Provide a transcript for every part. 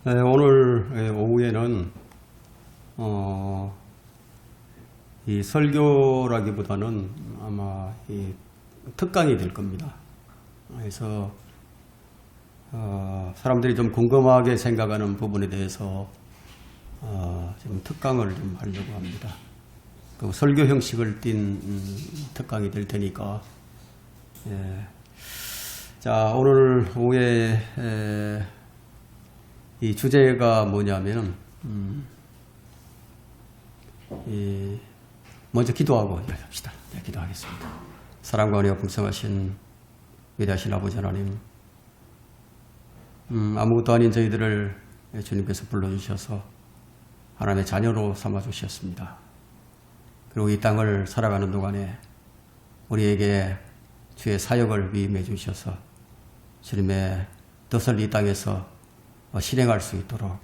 오늘 오후에는 이 설교라기보다는 아마 이 특강이 될 겁니다. 그래서 사람들이 좀 궁금하게 생각하는 부분에 대해서 좀 특강을 좀 하려고 합니다. 그 설교 형식을 띈 특강이 될 테니까. 자, 오늘 오후에 이 주제가 뭐냐면 먼저 기도하고 합시다. 네, 기도하겠습니다. 사랑과 은혜가 풍성하신 위대하신 아버지 하나님, 아무것도 아닌 저희들을 주님께서 불러주셔서 하나님의 자녀로 삼아주셨습니다. 그리고 이 땅을 살아가는 동안에 우리에게 주의 사역을 위임해 주셔서 주님의 뜻을 이 땅에서 실행할 수 있도록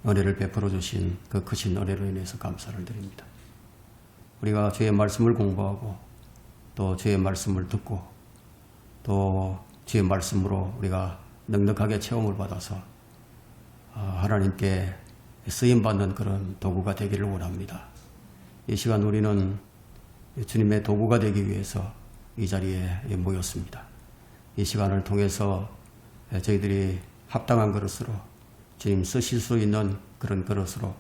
은혜를 베풀어 주신 그 크신 은혜로 인해서 감사를 드립니다. 우리가 주의 말씀을 공부하고 또 주의 말씀을 듣고 또 주의 말씀으로 우리가 넉넉하게 체험을 받아서 하나님께 쓰임받는 그런 도구가 되기를 원합니다. 이 시간 우리는 주님의 도구가 되기 위해서 이 자리에 모였습니다. 이 시간을 통해서 저희들이 합당한 그릇으로 주님 쓰실 수 있는 그런 그릇으로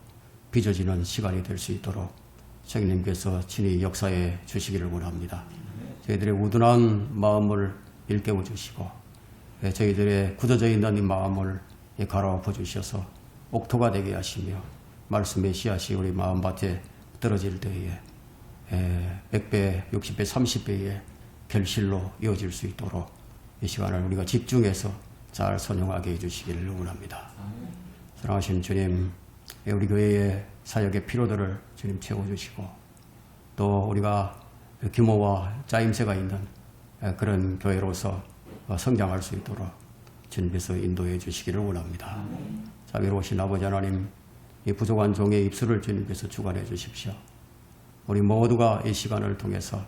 빚어지는 시간이 될 수 있도록 성령님께서 친히 역사해 주시기를 원합니다. 저희들의 우둔한 마음을 일깨워 주시고 저희들의 굳어져 있는 이 마음을 갈아엎어 주셔서 옥토가 되게 하시며 말씀의 씨앗이 우리 마음밭에 떨어질 때에 100배, 60배, 30배의 결실로 이어질 수 있도록 이 시간을 우리가 집중해서 잘 선용하게 해주시기를 원합니다. 사랑하신 주님, 우리 교회의 사역의 필요들을 주님 채워주시고 또 우리가 규모와 짜임새가 있는 그런 교회로서 성장할 수 있도록 주님께서 인도해 주시기를 원합니다. 자비로우신 아버지 하나님, 이 부족한 종의 입술을 주님께서 주관해 주십시오. 우리 모두가 이 시간을 통해서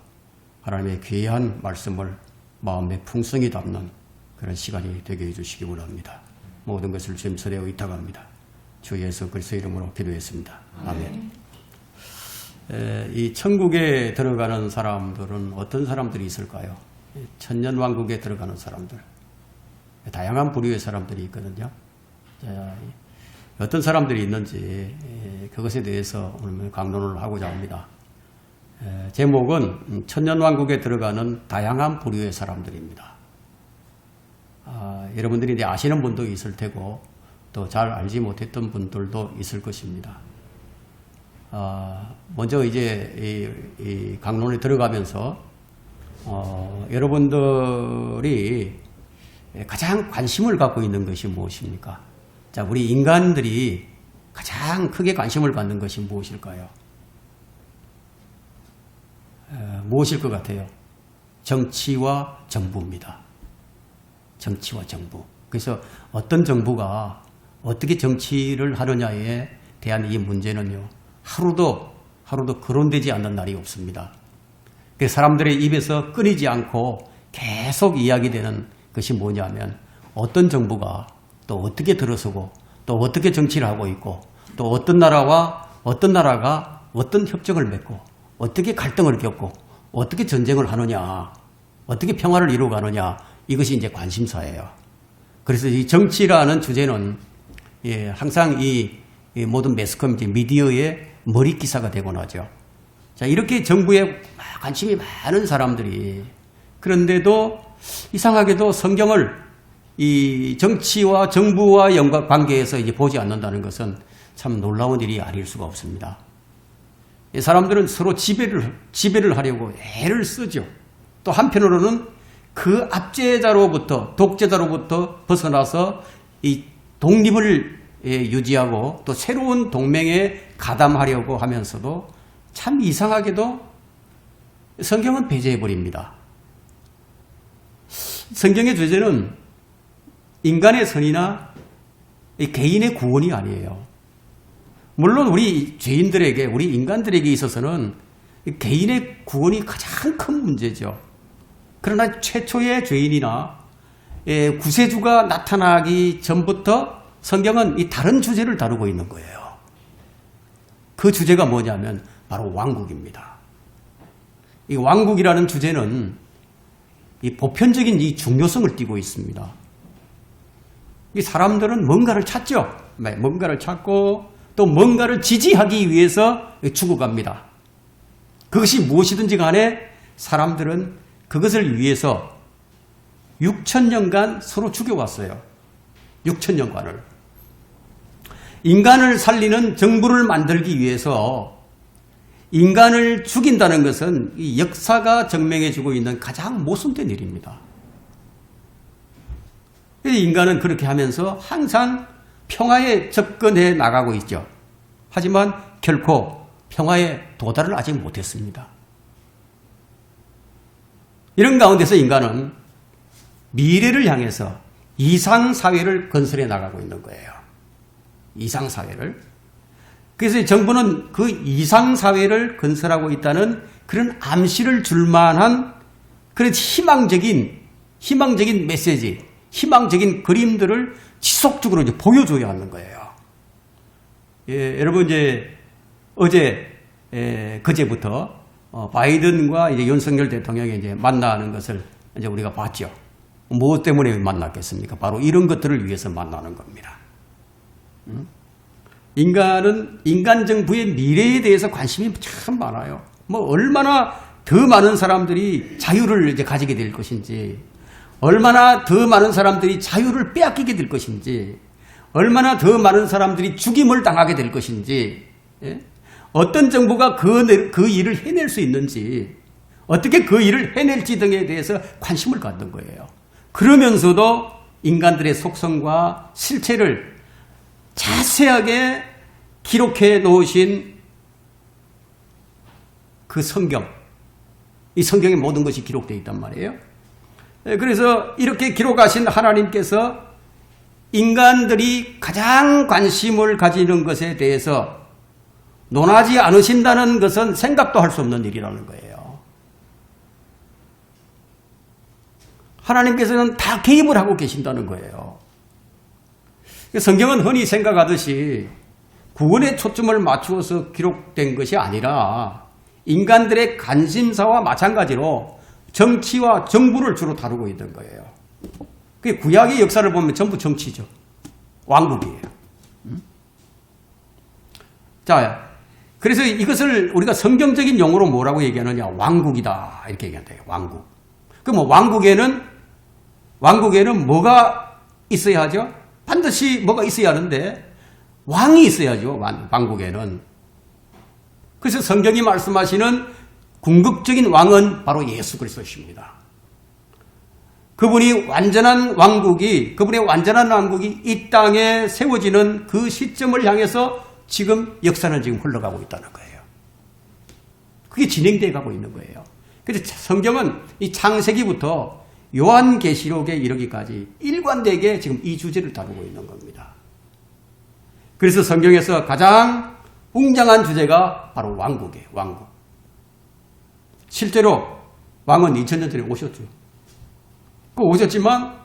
하나님의 귀한 말씀을 마음에 풍성히 담는 그런 시간이 되게 해주시기 원합니다. 모든 것을 주님 손에 의탁합니다. 주 예수 그리스도의 이름으로 기도했습니다. 아멘. 이 천국에 들어가는 사람들은 어떤 사람들이 있을까요? 천년왕국에 들어가는 사람들. 다양한 부류의 사람들이 있거든요. 어떤 사람들이 있는지 그것에 대해서 오늘 강론을 하고자 합니다. 제목은 천년왕국에 들어가는 다양한 부류의 사람들입니다. 여러분들이 이제 아시는 분도 있을 테고 또 잘 알지 못했던 분들도 있을 것입니다. 먼저 이제 이 강론에 들어가면서 여러분들이 가장 관심을 갖고 있는 것이 무엇입니까? 자, 우리 인간들이 가장 크게 관심을 갖는 것이 무엇일까요? 무엇일 것 같아요? 정치와 정부입니다. 정치와 정부. 그래서 어떤 정부가 어떻게 정치를 하느냐에 대한 이 문제는요, 하루도 거론되지 않는 날이 없습니다. 그래서 사람들의 입에서 끊이지 않고 계속 이야기되는 것이 뭐냐면 어떤 정부가 또 어떻게 들어서고 또 어떻게 정치를 하고 있고 또 어떤 나라가 어떤 협정을 맺고 어떻게 갈등을 겪고 어떻게 전쟁을 하느냐, 어떻게 평화를 이루어가느냐, 이것이 이제 관심사예요. 그래서 이 정치라는 주제는 항상 이 모든 매스컴, 미디어의 머리 기사가 되곤 하죠. 자, 이렇게 정부에 관심이 많은 사람들이, 그런데도 이상하게도 성경을 이 정치와 정부와 관계에서 이제 보지 않는다는 것은 참 놀라운 일이 아닐 수가 없습니다. 이 사람들은 서로 지배를 하려고 애를 쓰죠. 또 한편으로는 그 압제자로부터, 독재자로부터 벗어나서 이 독립을 유지하고 또 새로운 동맹에 가담하려고 하면서도 참 이상하게도 성경은 배제해버립니다. 성경의 주제는 인간의 선이나 개인의 구원이 아니에요. 물론 우리 죄인들에게, 우리 인간들에게 있어서는 개인의 구원이 가장 큰 문제죠. 그러나 최초의 죄인이나 구세주가 나타나기 전부터 성경은 이 다른 주제를 다루고 있는 거예요. 그 주제가 뭐냐면 바로 왕국입니다. 이 왕국이라는 주제는 이 보편적인 이 중요성을 띠고 있습니다. 이 사람들은 뭔가를 찾죠. 뭔가를 찾고 또 뭔가를 지지하기 위해서 죽어갑니다. 그것이 무엇이든지 간에 사람들은 그것을 위해서 6,000년간 서로 죽여왔어요. 6,000년간을. 인간을 살리는 정부를 만들기 위해서 인간을 죽인다는 것은 이 역사가 증명해주고 있는 가장 모순된 일입니다. 인간은 그렇게 하면서 항상 평화에 접근해 나가고 있죠. 하지만 결코 평화에 도달을 아직 못했습니다. 이런 가운데서 인간은 미래를 향해서 이상사회를 건설해 나가고 있는 거예요. 이상사회를. 그래서 정부는 그 이상사회를 건설하고 있다는 그런 암시를 줄 만한 그런 희망적인 메시지, 희망적인 그림들을 지속적으로 이제 보여줘야 하는 거예요. 예, 여러분 이제 그제부터 바이든과 이제 윤석열 대통령이 이제 만나는 것을 이제 우리가 봤죠. 무엇 때문에 만났겠습니까? 바로 이런 것들을 위해서 만나는 겁니다. 인간은 인간 정부의 미래에 대해서 관심이 참 많아요. 뭐 얼마나 더 많은 사람들이 자유를 이제 가지게 될 것인지, 얼마나 더 많은 사람들이 자유를 빼앗기게 될 것인지, 얼마나 더 많은 사람들이 죽임을 당하게 될 것인지, 예? 어떤 정부가 그 일을 해낼 수 있는지, 어떻게 그 일을 해낼지 등에 대해서 관심을 갖는 거예요. 그러면서도 인간들의 속성과 실체를 자세하게 기록해 놓으신 그 성경, 이 성경에 모든 것이 기록되어 있단 말이에요. 그래서 이렇게 기록하신 하나님께서 인간들이 가장 관심을 가지는 것에 대해서 논하지 않으신다는 것은 생각도 할 수 없는 일이라는 거예요. 하나님께서는 다 개입을 하고 계신다는 거예요. 성경은 흔히 생각하듯이 구원에 초점을 맞추어서 기록된 것이 아니라 인간들의 관심사와 마찬가지로 정치와 정부를 주로 다루고 있는 거예요. 그 구약의 역사를 보면 전부 정치죠. 왕국이에요. 자, 그래서 이것을 우리가 성경적인 용어로 뭐라고 얘기하느냐? 왕국이다. 이렇게 얘기한대요. 왕국. 그럼 왕국에는 뭐가 있어야 하죠? 반드시 뭐가 있어야 하는데 왕이 있어야죠. 왕국에는. 그래서 성경이 말씀하시는 궁극적인 왕은 바로 예수 그리스도십니다. 그분의 완전한 왕국이 이 땅에 세워지는 그 시점을 향해서 지금 역사는 지금 흘러가고 있다는 거예요. 그게 진행되어 가고 있는 거예요. 그래서 성경은 이 창세기부터 요한계시록에 이르기까지 일관되게 지금 이 주제를 다루고 있는 겁니다. 그래서 성경에서 가장 웅장한 주제가 바로 왕국이에요. 왕국. 실제로 왕은 2000년 전에 오셨죠. 오셨지만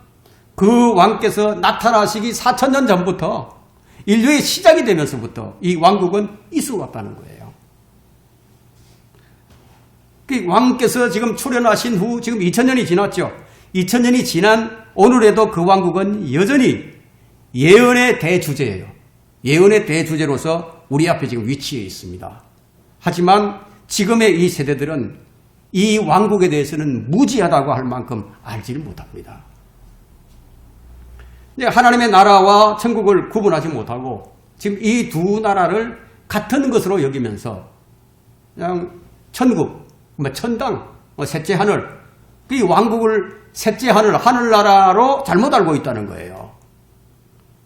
그 왕께서 나타나시기 4000년 전부터 인류의 시작이 되면서부터 이 왕국은 있어 왔다는 거예요. 그 왕께서 지금 출현하신 후 지금 2000년이 지났죠. 2000년이 지난 오늘에도 그 왕국은 여전히 예언의 대주제예요. 예언의 대주제로서 우리 앞에 지금 위치해 있습니다. 하지만 지금의 이 세대들은 이 왕국에 대해서는 무지하다고 할 만큼 알지를 못합니다. 하나님의 나라와 천국을 구분하지 못하고 지금 이 두 나라를 같은 것으로 여기면서 그냥 천국, 천당, 셋째 하늘, 이 왕국을 셋째 하늘나라로 잘못 알고 있다는 거예요.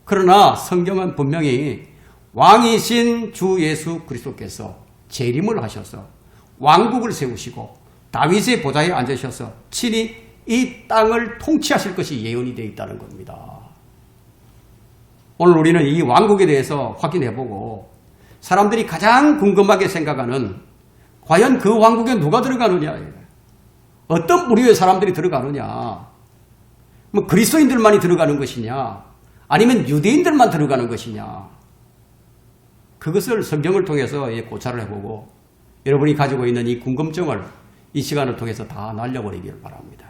그러나 성경은 분명히 왕이신 주 예수 그리스도께서 재림을 하셔서 왕국을 세우시고 다윗의 보좌에 앉으셔서 친히 이 땅을 통치하실 것이 예언이 되어 있다는 겁니다. 오늘 우리는 이 왕국에 대해서 확인해보고 사람들이 가장 궁금하게 생각하는 과연 그 왕국에 누가 들어가느냐, 어떤 부류의 사람들이 들어가느냐, 뭐 그리스도인들만이 들어가는 것이냐, 아니면 유대인들만 들어가는 것이냐. 그것을 성경을 통해서 고찰을 해보고 여러분이 가지고 있는 이 궁금증을 이 시간을 통해서 다 날려버리기를 바랍니다.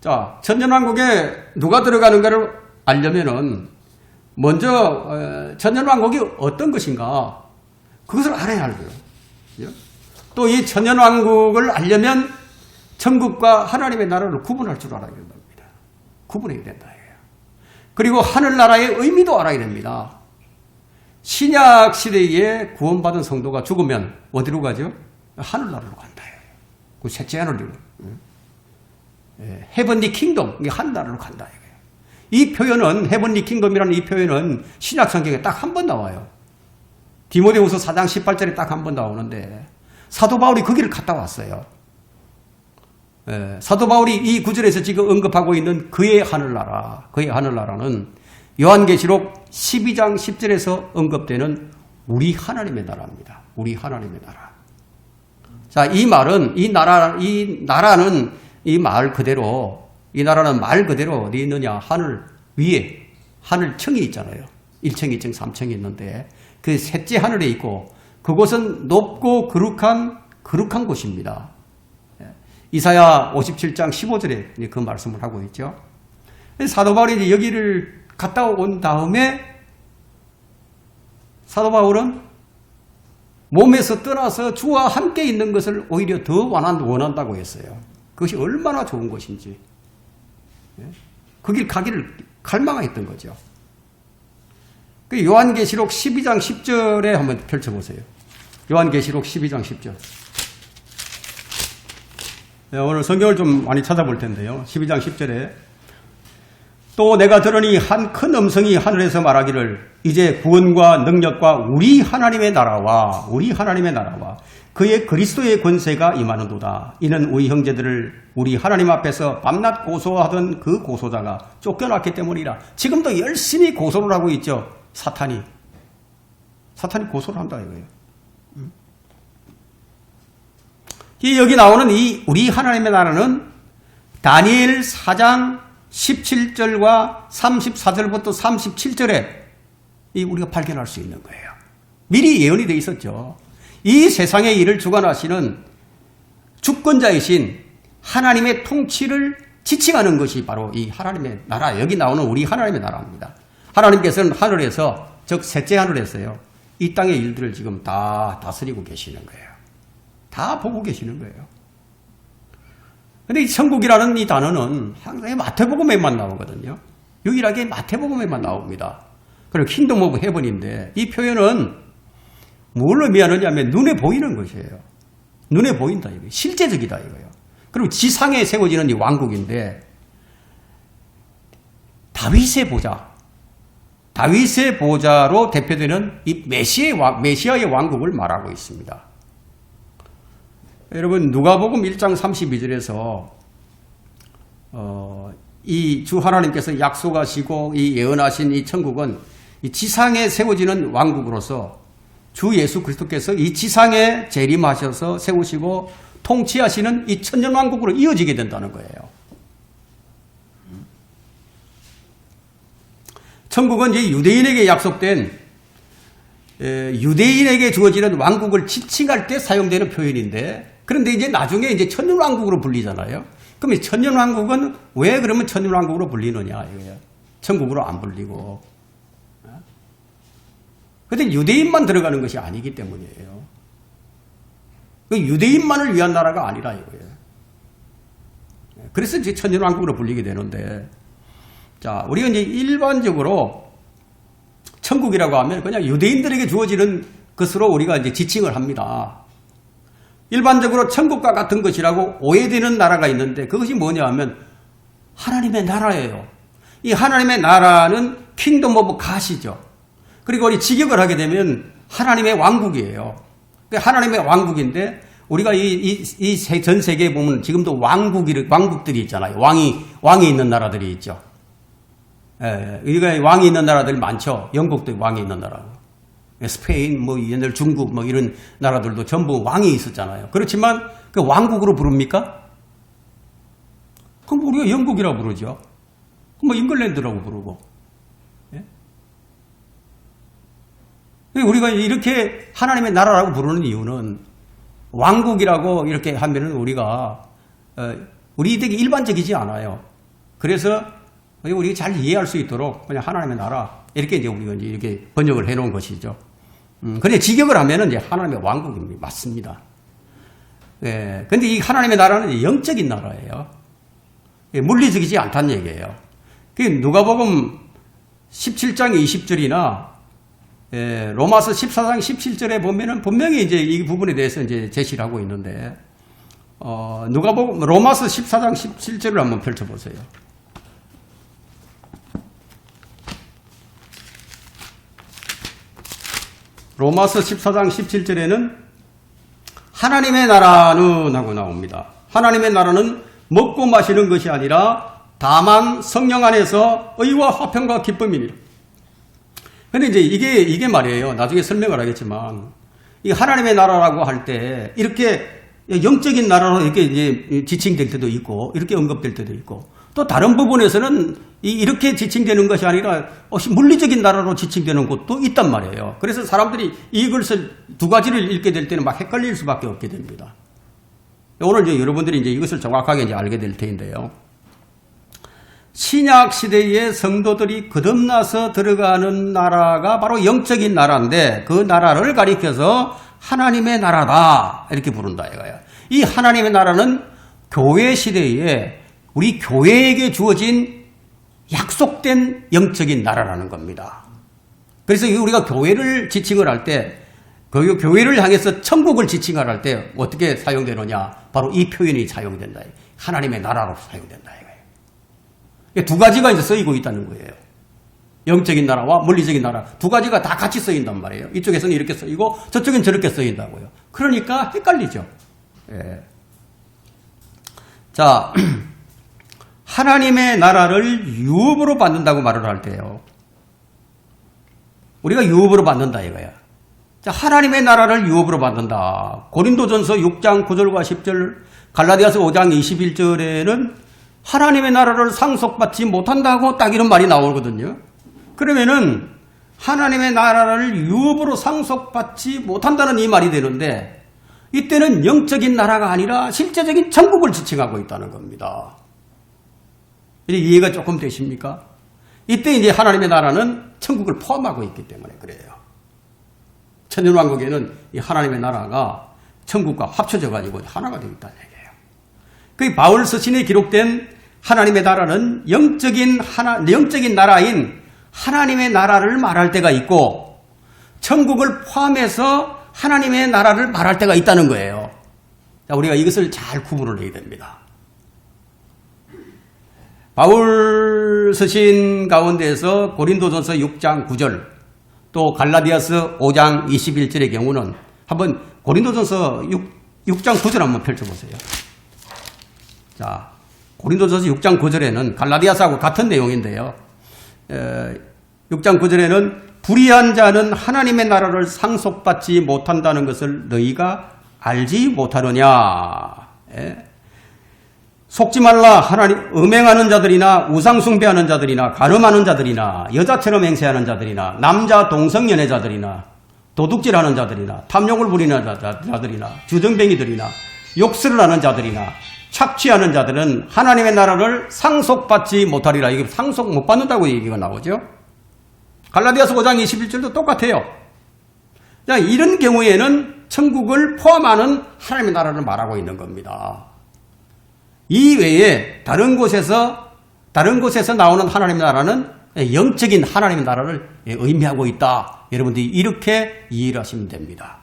자, 천년왕국에 누가 들어가는가를 알려면은 먼저 천년왕국이 어떤 것인가 그것을 알아야 알고요. 또 이 천년왕국을 알려면 천국과 하나님의 나라를 구분할 줄 알아야 된답니다. 구분해야 된다. 그리고 하늘나라의 의미도 알아야 됩니다. 신약 시대에 구원받은 성도가 죽으면 어디로 가죠? 하늘나라로 간다. 그 셋째 하늘로. 헤븐리 킹덤, 하늘나라로 간다. 이 표현은 헤븐리 킹덤이라는 이 표현은 신약 성경에 딱 한 번 나와요. 디모데후서 4장 18절에 딱 한 번 나오는데 사도 바울이 거기를 갔다 왔어요. 사도 바울이 이 구절에서 지금 언급하고 있는 그의 하늘나라는 요한계시록 12장 10절에서 언급되는 우리 하나님의 나라입니다. 우리 하나님의 나라. 자, 이 말은 이 나라는 이 말 그대로 이 나라는 말 그대로 어디 있느냐? 하늘 위에 하늘층이 있잖아요. 1층, 2층, 3층이 있는데 그 셋째 하늘에 있고 그곳은 높고 거룩한 곳입니다. 이사야 57장 15절에 그 말씀을 하고 있죠. 사도 바울이 이제 여기를 갔다 온 다음에 사도 바울은 몸에서 떠나서 주와 함께 있는 것을 오히려 더 원한다고 했어요. 그것이 얼마나 좋은 것인지. 그 길 가기를 갈망했던 거죠. 그 요한계시록 12장 10절에 한번 펼쳐보세요. 요한계시록 12장 10절. 오늘 성경을 좀 많이 찾아볼 텐데요. 12장 10절에 또 내가 들으니 한 큰 음성이 하늘에서 말하기를 이제 구원과 능력과 우리 하나님의 나라와 그의 그리스도의 권세가 임하는도다. 이는 우리 형제들을 우리 하나님 앞에서 밤낮 고소하던 그 고소자가 쫓겨났기 때문이라. 지금도 열심히 고소를 하고 있죠. 사탄이 고소를 한다 이거예요. 여기 나오는 이 우리 하나님의 나라는 다니엘 4장 17절과 34절부터 37절에 우리가 발견할 수 있는 거예요. 미리 예언이 되어 있었죠. 이 세상의 일을 주관하시는 주권자이신 하나님의 통치를 지칭하는 것이 바로 이 하나님의 나라, 여기 나오는 우리 하나님의 나라입니다. 하나님께서는 하늘에서, 즉 셋째 하늘에서요, 이 땅의 일들을 지금 다 다스리고 계시는 거예요. 다 보고 계시는 거예요. 근데 이 천국이라는 이 단어는 항상 마태복음에만 나오거든요. 유일하게 마태복음에만 나옵니다. 그리고 킹덤 오브 헤븐인데 이 표현은 뭘 의미하느냐면 눈에 보이는 것이에요. 눈에 보인다 이거예요. 실제적이다 이거예요. 그리고 지상에 세워지는 이 왕국인데 다윗의 보좌로 대표되는 이 메시아의 왕국을 말하고 있습니다. 여러분 누가복음 1장 32절에서 이 주 하나님께서 약속하시고 이 예언하신 이 천국은 이 지상에 세워지는 왕국으로서 주 예수 그리스도께서 이 지상에 재림하셔서 세우시고 통치하시는 이 천년왕국으로 이어지게 된다는 거예요. 천국은 이제 유대인에게 약속된 유대인에게 주어지는 왕국을 지칭할 때 사용되는 표현인데 그런데 이제 나중에 이제 천년왕국으로 불리잖아요. 그럼 이 천년왕국은 왜 그러면 천년왕국으로 불리느냐 이거예요. 천국으로 안 불리고. 그런데 유대인만 들어가는 것이 아니기 때문이에요. 그 유대인만을 위한 나라가 아니라 이거예요. 그래서 이제 천년왕국으로 불리게 되는데, 자, 우리가 이제 일반적으로 천국이라고 하면 그냥 유대인들에게 주어지는 것으로 우리가 이제 지칭을 합니다. 일반적으로 천국과 같은 것이라고 오해되는 나라가 있는데 그것이 뭐냐 하면 하나님의 나라예요. 이 하나님의 나라는 킹덤 오브 갓이죠. 그리고 우리 직역을 하게 되면 하나님의 왕국이에요. 하나님의 왕국인데 우리가 이 전 세계에 보면 지금도 왕국들이 있잖아요. 왕이 있는 나라들이 있죠. 우리가 왕이 있는 나라들 많죠. 영국도 왕이 있는 나라고. 스페인, 옛날 중국, 이런 나라들도 전부 왕이 있었잖아요. 그렇지만 그 왕국으로 부릅니까? 그럼 우리가 영국이라고 부르죠. 잉글랜드라고 부르고. 우리가 이렇게 하나님의 나라라고 부르는 이유는 왕국이라고 이렇게 하면은 우리가 우리에게 일반적이지 않아요. 그래서 우리가 잘 이해할 수 있도록 그냥 하나님의 나라 이렇게 이제 우리가 이제 이렇게 번역을 해놓은 것이죠. 근데 직역을 하면은 이제 하나님의 왕국입니다. 맞습니다. 예. 근데 이 하나님의 나라는 영적인 나라예요. 예, 물리적이지 않다는 얘기예요. 그 누가복음 17장 20절이나 예, 로마서 14장 17절에 보면은 분명히 이제 이 부분에 대해서 이제 제시를 하고 있는데 누가복음 로마서 14장 17절을 한번 펼쳐보세요. 로마서 14장 17절에는 하나님의 나라는 하고 나옵니다. 하나님의 나라는 먹고 마시는 것이 아니라 다만 성령 안에서 의와 화평과 기쁨이니. 근데 이제 이게 말이에요. 나중에 설명을 하겠지만, 이 하나님의 나라라고 할 때, 이렇게 영적인 나라로 이렇게 이제 지칭될 때도 있고, 이렇게 언급될 때도 있고, 또 다른 부분에서는 이렇게 지칭되는 것이 아니라 물리적인 나라로 지칭되는 곳도 있단 말이에요. 그래서 사람들이 이것을 두 가지를 읽게 될 때는 막 헷갈릴 수밖에 없게 됩니다. 오늘 이제 여러분들이 이제 이것을 정확하게 이제 알게 될 텐데요. 신약 시대의 성도들이 거듭나서 들어가는 나라가 바로 영적인 나라인데 그 나라를 가리켜서 하나님의 나라다 이렇게 부른다 이거예요. 이 하나님의 나라는 교회 시대에 우리 교회에게 주어진 약속된 영적인 나라라는 겁니다. 그래서 우리가 교회를 지칭을 할 때 그 교회를 향해서 천국을 지칭을 할 때 어떻게 사용되느냐 바로 이 표현이 사용된다. 하나님의 나라로 사용된다. 두 가지가 이제 쓰이고 있다는 거예요. 영적인 나라와 물리적인 나라 두 가지가 다 같이 쓰인단 말이에요. 이쪽에서는 이렇게 쓰이고 저쪽엔 저렇게 쓰인다고요. 그러니까 헷갈리죠. 예. 자, 하나님의 나라를 유업으로 받는다고 말을 할 때요. 우리가 유업으로 받는다 이거야. 자, 하나님의 나라를 유업으로 받는다. 고린도전서 6장 9절과 10절, 갈라디아서 5장 21절에는 하나님의 나라를 상속받지 못한다고 딱 이런 말이 나오거든요. 그러면은 하나님의 나라를 유업으로 상속받지 못한다는 이 말이 되는데 이때는 영적인 나라가 아니라 실제적인 천국을 지칭하고 있다는 겁니다. 이해가 조금 되십니까? 이때 이제 하나님의 나라는 천국을 포함하고 있기 때문에 그래요. 천년왕국에는 이 하나님의 나라가 천국과 합쳐져 가지고 하나가 되어 있다는 얘기예요. 그 바울 서신에 기록된 하나님의 나라는 영적인 나라인 하나님의 나라를 말할 때가 있고 천국을 포함해서 하나님의 나라를 말할 때가 있다는 거예요. 자, 우리가 이것을 잘 구분을 해야 됩니다. 바울 서신 가운데서 고린도전서 6장 9절 또 갈라디아서 5장 21절의 경우는 한번 고린도전서 6장 9절 한번 펼쳐보세요. 자, 고린도전서 6장 9절에는 갈라디아서하고 같은 내용인데요. 6장 9절에는 불의한 자는 하나님의 나라를 상속받지 못한다는 것을 너희가 알지 못하느냐. 속지 말라. 하나님 음행하는 자들이나 우상숭배하는 자들이나 간음하는 자들이나 여자처럼 행세하는 자들이나 남자 동성연애자들이나 도둑질하는 자들이나 탐욕을 부리는 자들이나 주정뱅이들이나 욕설을 하는 자들이나 착취하는 자들은 하나님의 나라를 상속받지 못하리라. 이게 상속 못 받는다고 얘기가 나오죠. 갈라디아서 5장 21절도 똑같아요. 자, 이런 경우에는 천국을 포함하는 하나님의 나라를 말하고 있는 겁니다. 이 외에 다른 곳에서 나오는 하나님의 나라는 영적인 하나님의 나라를 의미하고 있다. 여러분들이 이렇게 이해를 하시면 됩니다.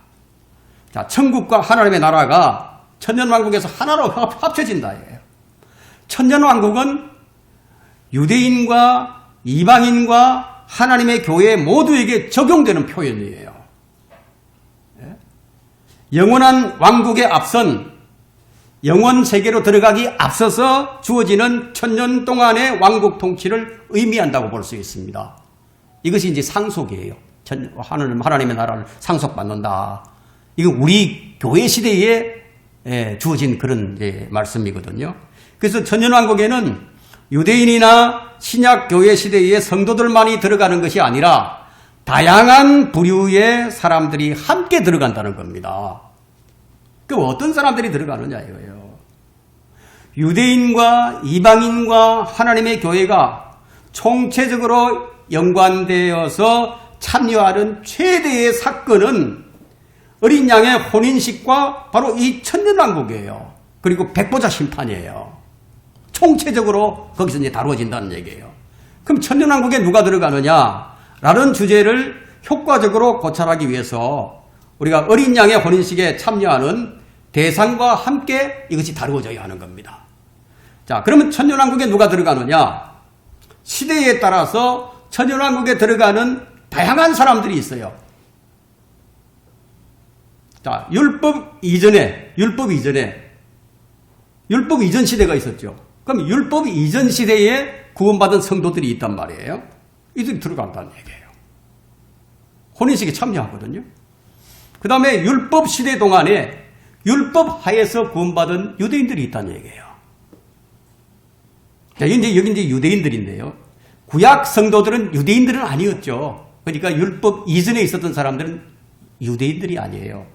자, 천국과 하나님의 나라가 천년왕국에서 하나로 합쳐진다. 천년왕국은 유대인과 이방인과 하나님의 교회 모두에게 적용되는 표현이에요. 영원한 왕국에 앞선 영원 세계로 들어가기 앞서서 주어지는 천년 동안의 왕국 통치를 의미한다고 볼 수 있습니다. 이것이 이제 상속이에요. 하나님의 나라를 상속받는다. 이건 우리 교회 시대에 주어진 그런 말씀이거든요. 그래서 천년왕국에는 유대인이나 신약 교회 시대의 성도들만이 들어가는 것이 아니라 다양한 부류의 사람들이 함께 들어간다는 겁니다. 그 어떤 사람들이 들어가느냐 이거예요. 유대인과 이방인과 하나님의 교회가 총체적으로 연관되어서 참여하는 최대의 사건은 어린 양의 혼인식과 바로 이 천년왕국이에요. 그리고 백보자 심판이에요. 총체적으로 거기서 이제 다루어진다는 얘기예요. 그럼 천년왕국에 누가 들어가느냐라는 주제를 효과적으로 고찰하기 위해서 우리가 어린 양의 혼인식에 참여하는 대상과 함께 이것이 다루어져야 하는 겁니다. 자, 그러면 천년왕국에 누가 들어가느냐? 시대에 따라서 천년왕국에 들어가는 다양한 사람들이 있어요. 자, 율법 이전 시대가 있었죠. 그럼 율법 이전 시대에 구원받은 성도들이 있단 말이에요. 이들이 들어간다는 얘기예요. 혼인식에 참여하거든요. 그 다음에 율법 시대 동안에 율법 하에서 구원받은 유대인들이 있다는 얘기예요. 자, 여기 이제 유대인들인데요. 구약 성도들은 유대인들은 아니었죠. 그러니까 율법 이전에 있었던 사람들은 유대인들이 아니에요.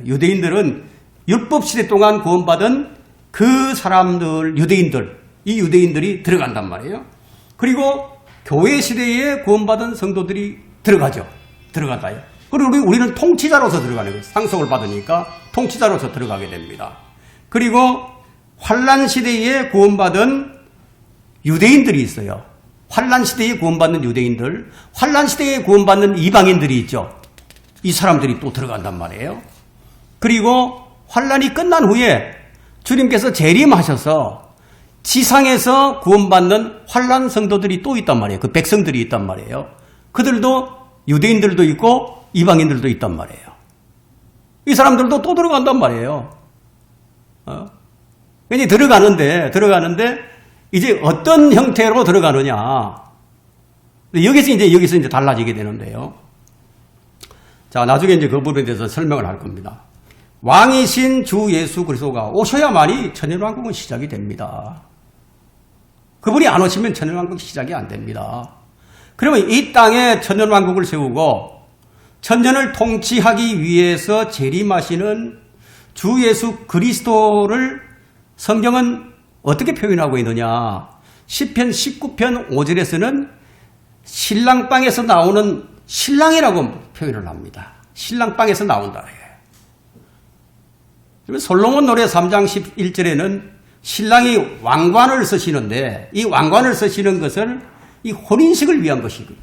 유대인들은 율법 시대 동안 구원받은 그 사람들, 이 유대인들이 들어간단 말이에요. 그리고 교회 시대에 구원받은 성도들이 들어간다요. 그리고 우리는 통치자로서 들어가는 거예요. 상속을 받으니까 통치자로서 들어가게 됩니다. 그리고 환란 시대에 구원받은 유대인들이 있어요. 환란 시대에 구원받는 유대인들, 환란 시대에 구원받는 이방인들이 있죠. 이 사람들이 또 들어간단 말이에요. 그리고 환란이 끝난 후에 주님께서 재림하셔서 지상에서 구원받는 환란 성도들이 또 있단 말이에요. 그 백성들이 있단 말이에요. 그들도 유대인들도 있고 이방인들도 있단 말이에요. 이 사람들도 또 들어간단 말이에요. 이제 들어가는데 이제 어떤 형태로 들어가느냐. 여기서 이제 달라지게 되는데요. 자, 나중에 이제 그 부분에 대해서 설명을 할 겁니다. 왕이신 주 예수 그리스도가 오셔야만이 천년왕국은 시작이 됩니다. 그분이 안 오시면 천년왕국 시작이 안 됩니다. 그러면 이 땅에 천년왕국을 세우고 천년을 통치하기 위해서 재림하시는 주 예수 그리스도를 성경은 어떻게 표현하고 있느냐. 시편 19편 5절에서는 신랑방에서 나오는 신랑이라고 표현을 합니다. 신랑방에서 나온다. 솔로몬 노래 3장 11절에는 신랑이 왕관을 쓰시는데 이 왕관을 쓰시는 것은 이 혼인식을 위한 것이고요.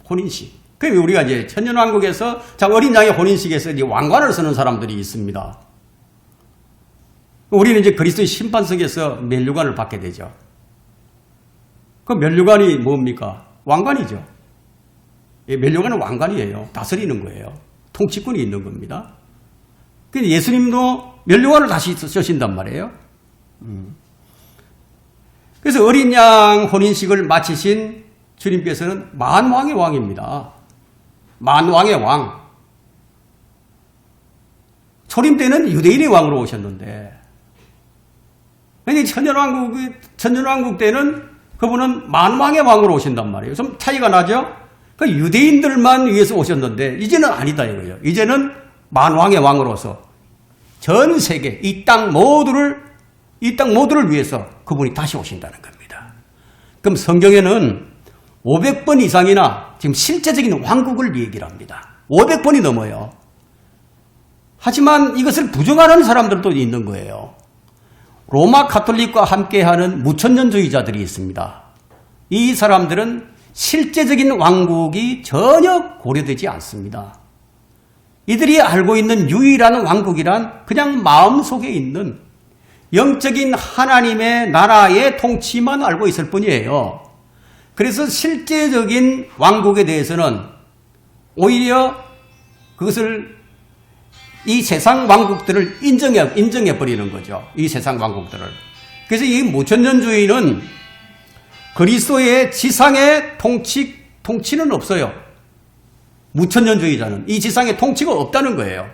혼인식. 그럼 우리가 이제 천년왕국에서 어린 양의 혼인식에서 이제 왕관을 쓰는 사람들이 있습니다. 우리는 이제 그리스도의 심판석에서 면류관을 받게 되죠. 그 면류관이 뭡니까? 왕관이죠. 면류관은 왕관이에요. 다스리는 거예요. 통치권이 있는 겁니다. 예수님도 면류관을 다시 쓰신단 말이에요. 그래서 어린 양 혼인식을 마치신 주님께서는 만왕의 왕입니다. 만왕의 왕. 초림 때는 유대인의 왕으로 오셨는데, 천년왕국 때는 그분은 만왕의 왕으로 오신단 말이에요. 좀 차이가 나죠? 그 유대인들만 위해서 오셨는데, 이제는 아니다 이거예요. 이제는 만왕의 왕으로서 전 세계, 이 땅 모두를 위해서 그분이 다시 오신다는 겁니다. 그럼 성경에는 500번 이상이나 지금 실제적인 왕국을 얘기를 합니다. 500번이 넘어요. 하지만 이것을 부정하는 사람들도 있는 거예요. 로마 가톨릭과 함께하는 무천년주의자들이 있습니다. 이 사람들은 실제적인 왕국이 전혀 고려되지 않습니다. 이들이 알고 있는 유일한 왕국이란 그냥 마음속에 있는 영적인 하나님의 나라의 통치만 알고 있을 뿐이에요. 그래서 실제적인 왕국에 대해서는 오히려 그것을 이 세상 왕국들을 인정해 버리는 거죠. 이 세상 왕국들을. 그래서 이 무천년주의는 그리스도의 지상의 통치는 없어요. 무천년주의자는 이 지상에 통치가 없다는 거예요.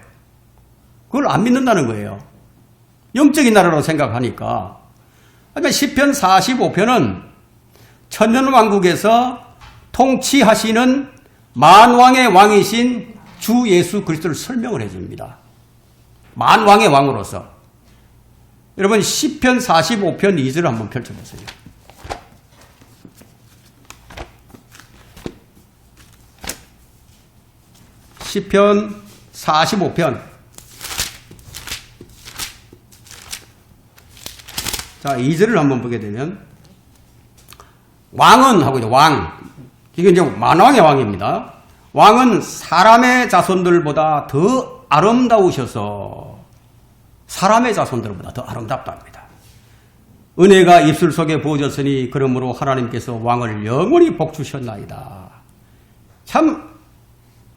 그걸 안 믿는다는 거예요. 영적인 나라로 생각하니까. 그러니까 시편 45편은 천년왕국에서 통치하시는 만왕의 왕이신 주 예수 그리스도를 설명을 해줍니다. 만왕의 왕으로서. 여러분 시편 45편 2절을 한번 펼쳐보세요. 시편 45편. 자, 2절을 한번 보게 되면 왕은 하고 있죠. 왕. 이게 이제 만왕의 왕입니다. 왕은 사람의 자손들보다 더 아름다우셔서 사람의 자손들보다 더 아름답답니다. 은혜가 입술 속에 부어졌으니 그러므로 하나님께서 왕을 영원히 복주셨나이다. 참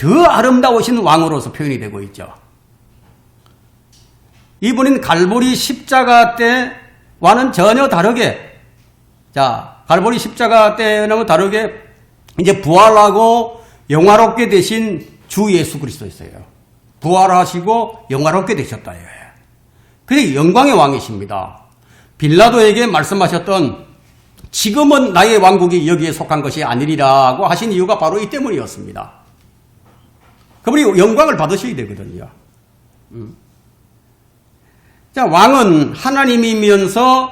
더 아름다우신 왕으로서 표현이 되고 있죠. 이분은 갈보리 십자가 때와는 전혀 다르게, 자, 갈보리 십자가 때와는 다르게 이제 부활하고 영화롭게 되신 주 예수 그리스도였어요. 부활하시고 영화롭게 되셨다. 그게 영광의 왕이십니다. 빌라도에게 말씀하셨던 지금은 나의 왕국이 여기에 속한 것이 아니리라고 하신 이유가 바로 이 때문이었습니다. 그분이 영광을 받으셔야 되거든요. 자, 왕은 하나님이면서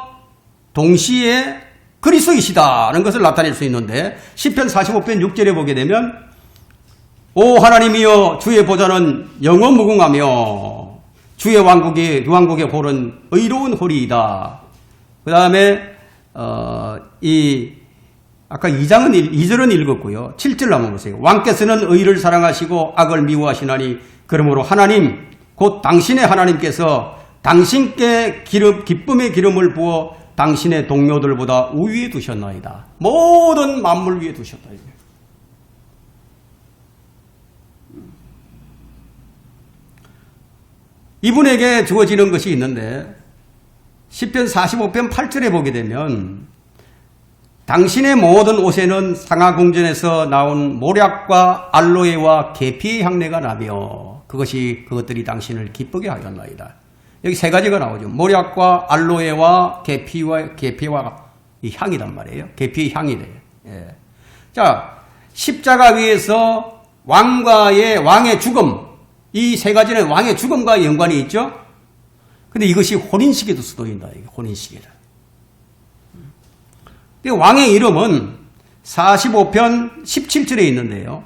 동시에 그리스도이시다는 것을 나타낼 수 있는데 시편 45편 6절에 보게 되면 오 하나님이여 주의 보좌는 영원무궁하며 주의 왕국의 홀은 의로운 홀이이다. 그 다음에 아까 2절은 읽었고요. 7절 한번 보세요. 왕께서는 의를 사랑하시고 악을 미워하시나니 그러므로 하나님 곧 당신의 하나님께서 당신께 기쁨의 기름을 부어 당신의 동료들보다 우위에 두셨나이다. 모든 만물 위에 두셨다. 이분에게 주어지는 것이 있는데 시편 45편 8절에 보게 되면 당신의 모든 옷에는 상하궁전에서 나온 모략과 알로에와 계피의 향내가 나며 그것들이 당신을 기쁘게 하였나이다. 여기 세 가지가 나오죠. 모략과 알로에와 계피와 이 향이란 말이에요. 계피의 향이 돼요. 예. 자, 십자가 위에서 왕의 죽음, 이 세 가지는 왕의 죽음과 연관이 있죠. 근데 이것이 혼인시계도 쓰도인다. 혼인시계를. 왕의 이름은 45편 17절에 있는데요.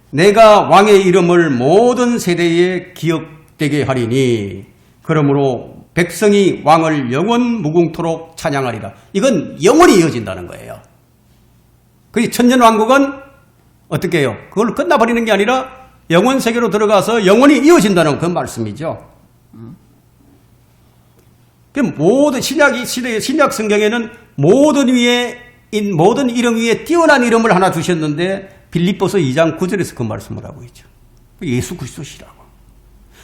내가 왕의 이름을 모든 세대에 기억되게 하리니 그러므로 백성이 왕을 영원 무궁토록 찬양하리라. 이건 영원히 이어진다는 거예요. 그 천년왕국은 어떻게 해요? 그걸로 끝나버리는 게 아니라 영원 세계로 들어가서 영원히 이어진다는 그 말씀이죠. 모든 신약 성경에는 모든 이름 위에 뛰어난 이름을 하나 주셨는데 빌립보서 2장 9절에서 그 말씀을 하고 있죠. 예수 그리스도시라고.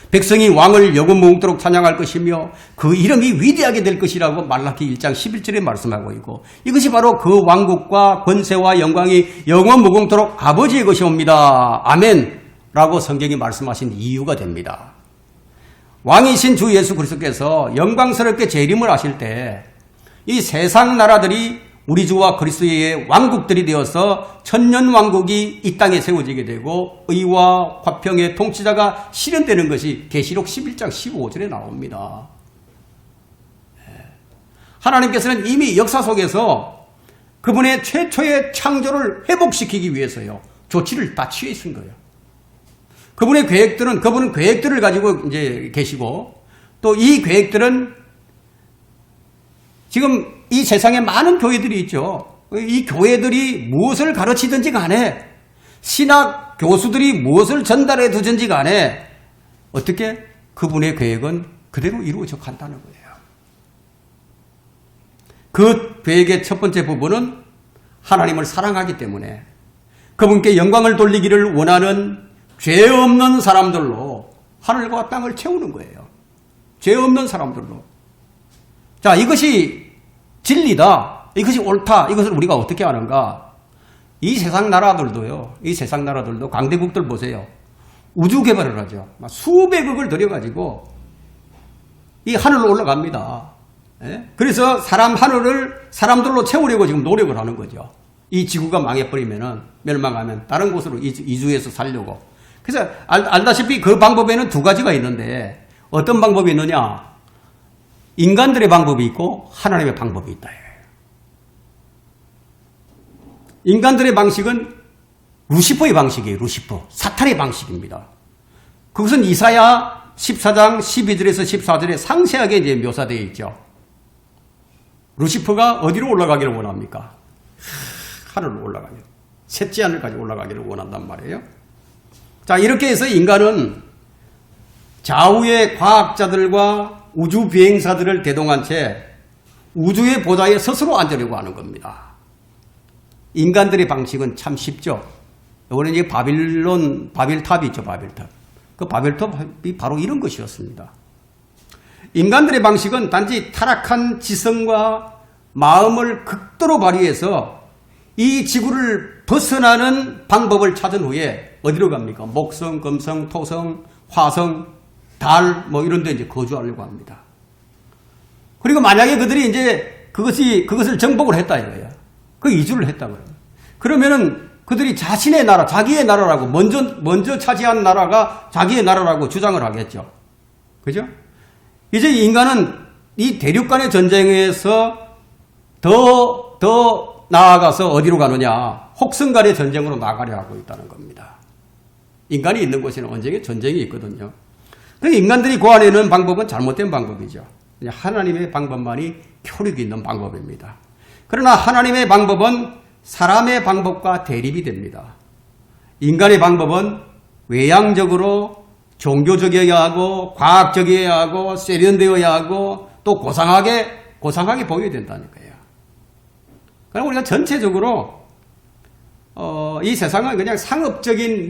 백성이 왕을 영원무궁토록 찬양할 것이며 그 이름이 위대하게 될 것이라고 말라기 1장 11절에 말씀하고 있고 이것이 바로 그 왕국과 권세와 영광이 영원무궁토록 아버지의 것이옵니다. 아멘 라고 성경이 말씀하신 이유가 됩니다. 왕이신 주 예수 그리스도께서 영광스럽게 재림을 하실 때 이 세상 나라들이 우리 주와 그리스도의 왕국들이 되어서 천년왕국이 이 땅에 세워지게 되고 의와 화평의 통치자가 실현되는 것이 계시록 11장 15절에 나옵니다. 하나님께서는 이미 역사 속에서 그분의 최초의 창조를 회복시키기 위해서요. 조치를 다 취하신 거예요. 그분은 계획들을 가지고 이제 계시고 또 이 계획들은 지금 이 세상에 많은 교회들이 있죠. 이 교회들이 무엇을 가르치든지 간에 신학 교수들이 무엇을 전달해 두든지 간에 어떻게 그분의 계획은 그대로 이루어져 간다는 거예요. 그 계획의 첫 번째 부분은 하나님을 사랑하기 때문에 그분께 영광을 돌리기를 원하는 죄 없는 사람들로 하늘과 땅을 채우는 거예요. 죄 없는 사람들로. 자, 이것이 진리다. 이것이 옳다. 이것을 우리가 어떻게 하는가? 이 세상 나라들도 강대국들 보세요. 우주 개발을 하죠. 수백억을 들여가지고 이 하늘로 올라갑니다. 예? 그래서 하늘을 사람들로 채우려고 지금 노력을 하는 거죠. 이 지구가 망해버리면은, 멸망하면 다른 곳으로 이주해서 살려고. 그래서 알다시피 그 방법에는 두 가지가 있는데 어떤 방법이 있느냐? 인간들의 방법이 있고 하나님의 방법이 있다. 인간들의 방식은 루시퍼의 방식이에요. 루시퍼. 사탄의 방식입니다. 그것은 이사야 14장 12절에서 14절에 상세하게 이제 묘사되어 있죠. 루시퍼가 어디로 올라가기를 원합니까? 하늘로 올라가기를. 셋째 하늘까지 올라가기를 원한단 말이에요. 자, 이렇게 해서 인간은 좌우의 과학자들과 우주 비행사들을 대동한 채 우주의 보좌에 스스로 앉으려고 하는 겁니다. 인간들의 방식은 참 쉽죠. 이번에 이제 바빌탑이 있죠, 바빌탑. 그 바빌탑이 바로 이런 것이었습니다. 인간들의 방식은 단지 타락한 지성과 마음을 극도로 발휘해서 이 지구를 벗어나는 방법을 찾은 후에 어디로 갑니까? 목성, 금성, 토성, 화성, 달, 뭐 이런 데 이제 거주하려고 합니다. 그리고 만약에 그들이 이제 그것을 정복을 했다 이거예요. 그 이주를 했다고요. 그러면은 그들이 자신의 나라, 자기의 나라라고 먼저 차지한 나라가 자기의 나라라고 주장을 하겠죠. 그죠? 이제 인간은 이 대륙 간의 전쟁에서 더 나아가서 어디로 가느냐? 혹성 간의 전쟁으로 나가려 하고 있다는 겁니다. 인간이 있는 곳에는 언제나 전쟁이 있거든요. 그러니까 인간들이 고안해낸 방법은 잘못된 방법이죠. 하나님의 방법만이 효력이 있는 방법입니다. 그러나 하나님의 방법은 사람의 방법과 대립이 됩니다. 인간의 방법은 외향적으로 종교적이어야 하고 과학적이어야 하고 세련되어야 하고 또 고상하게 보여야 된다는 거예요. 그럼 우리가 전체적으로 이 세상은 그냥 상업적인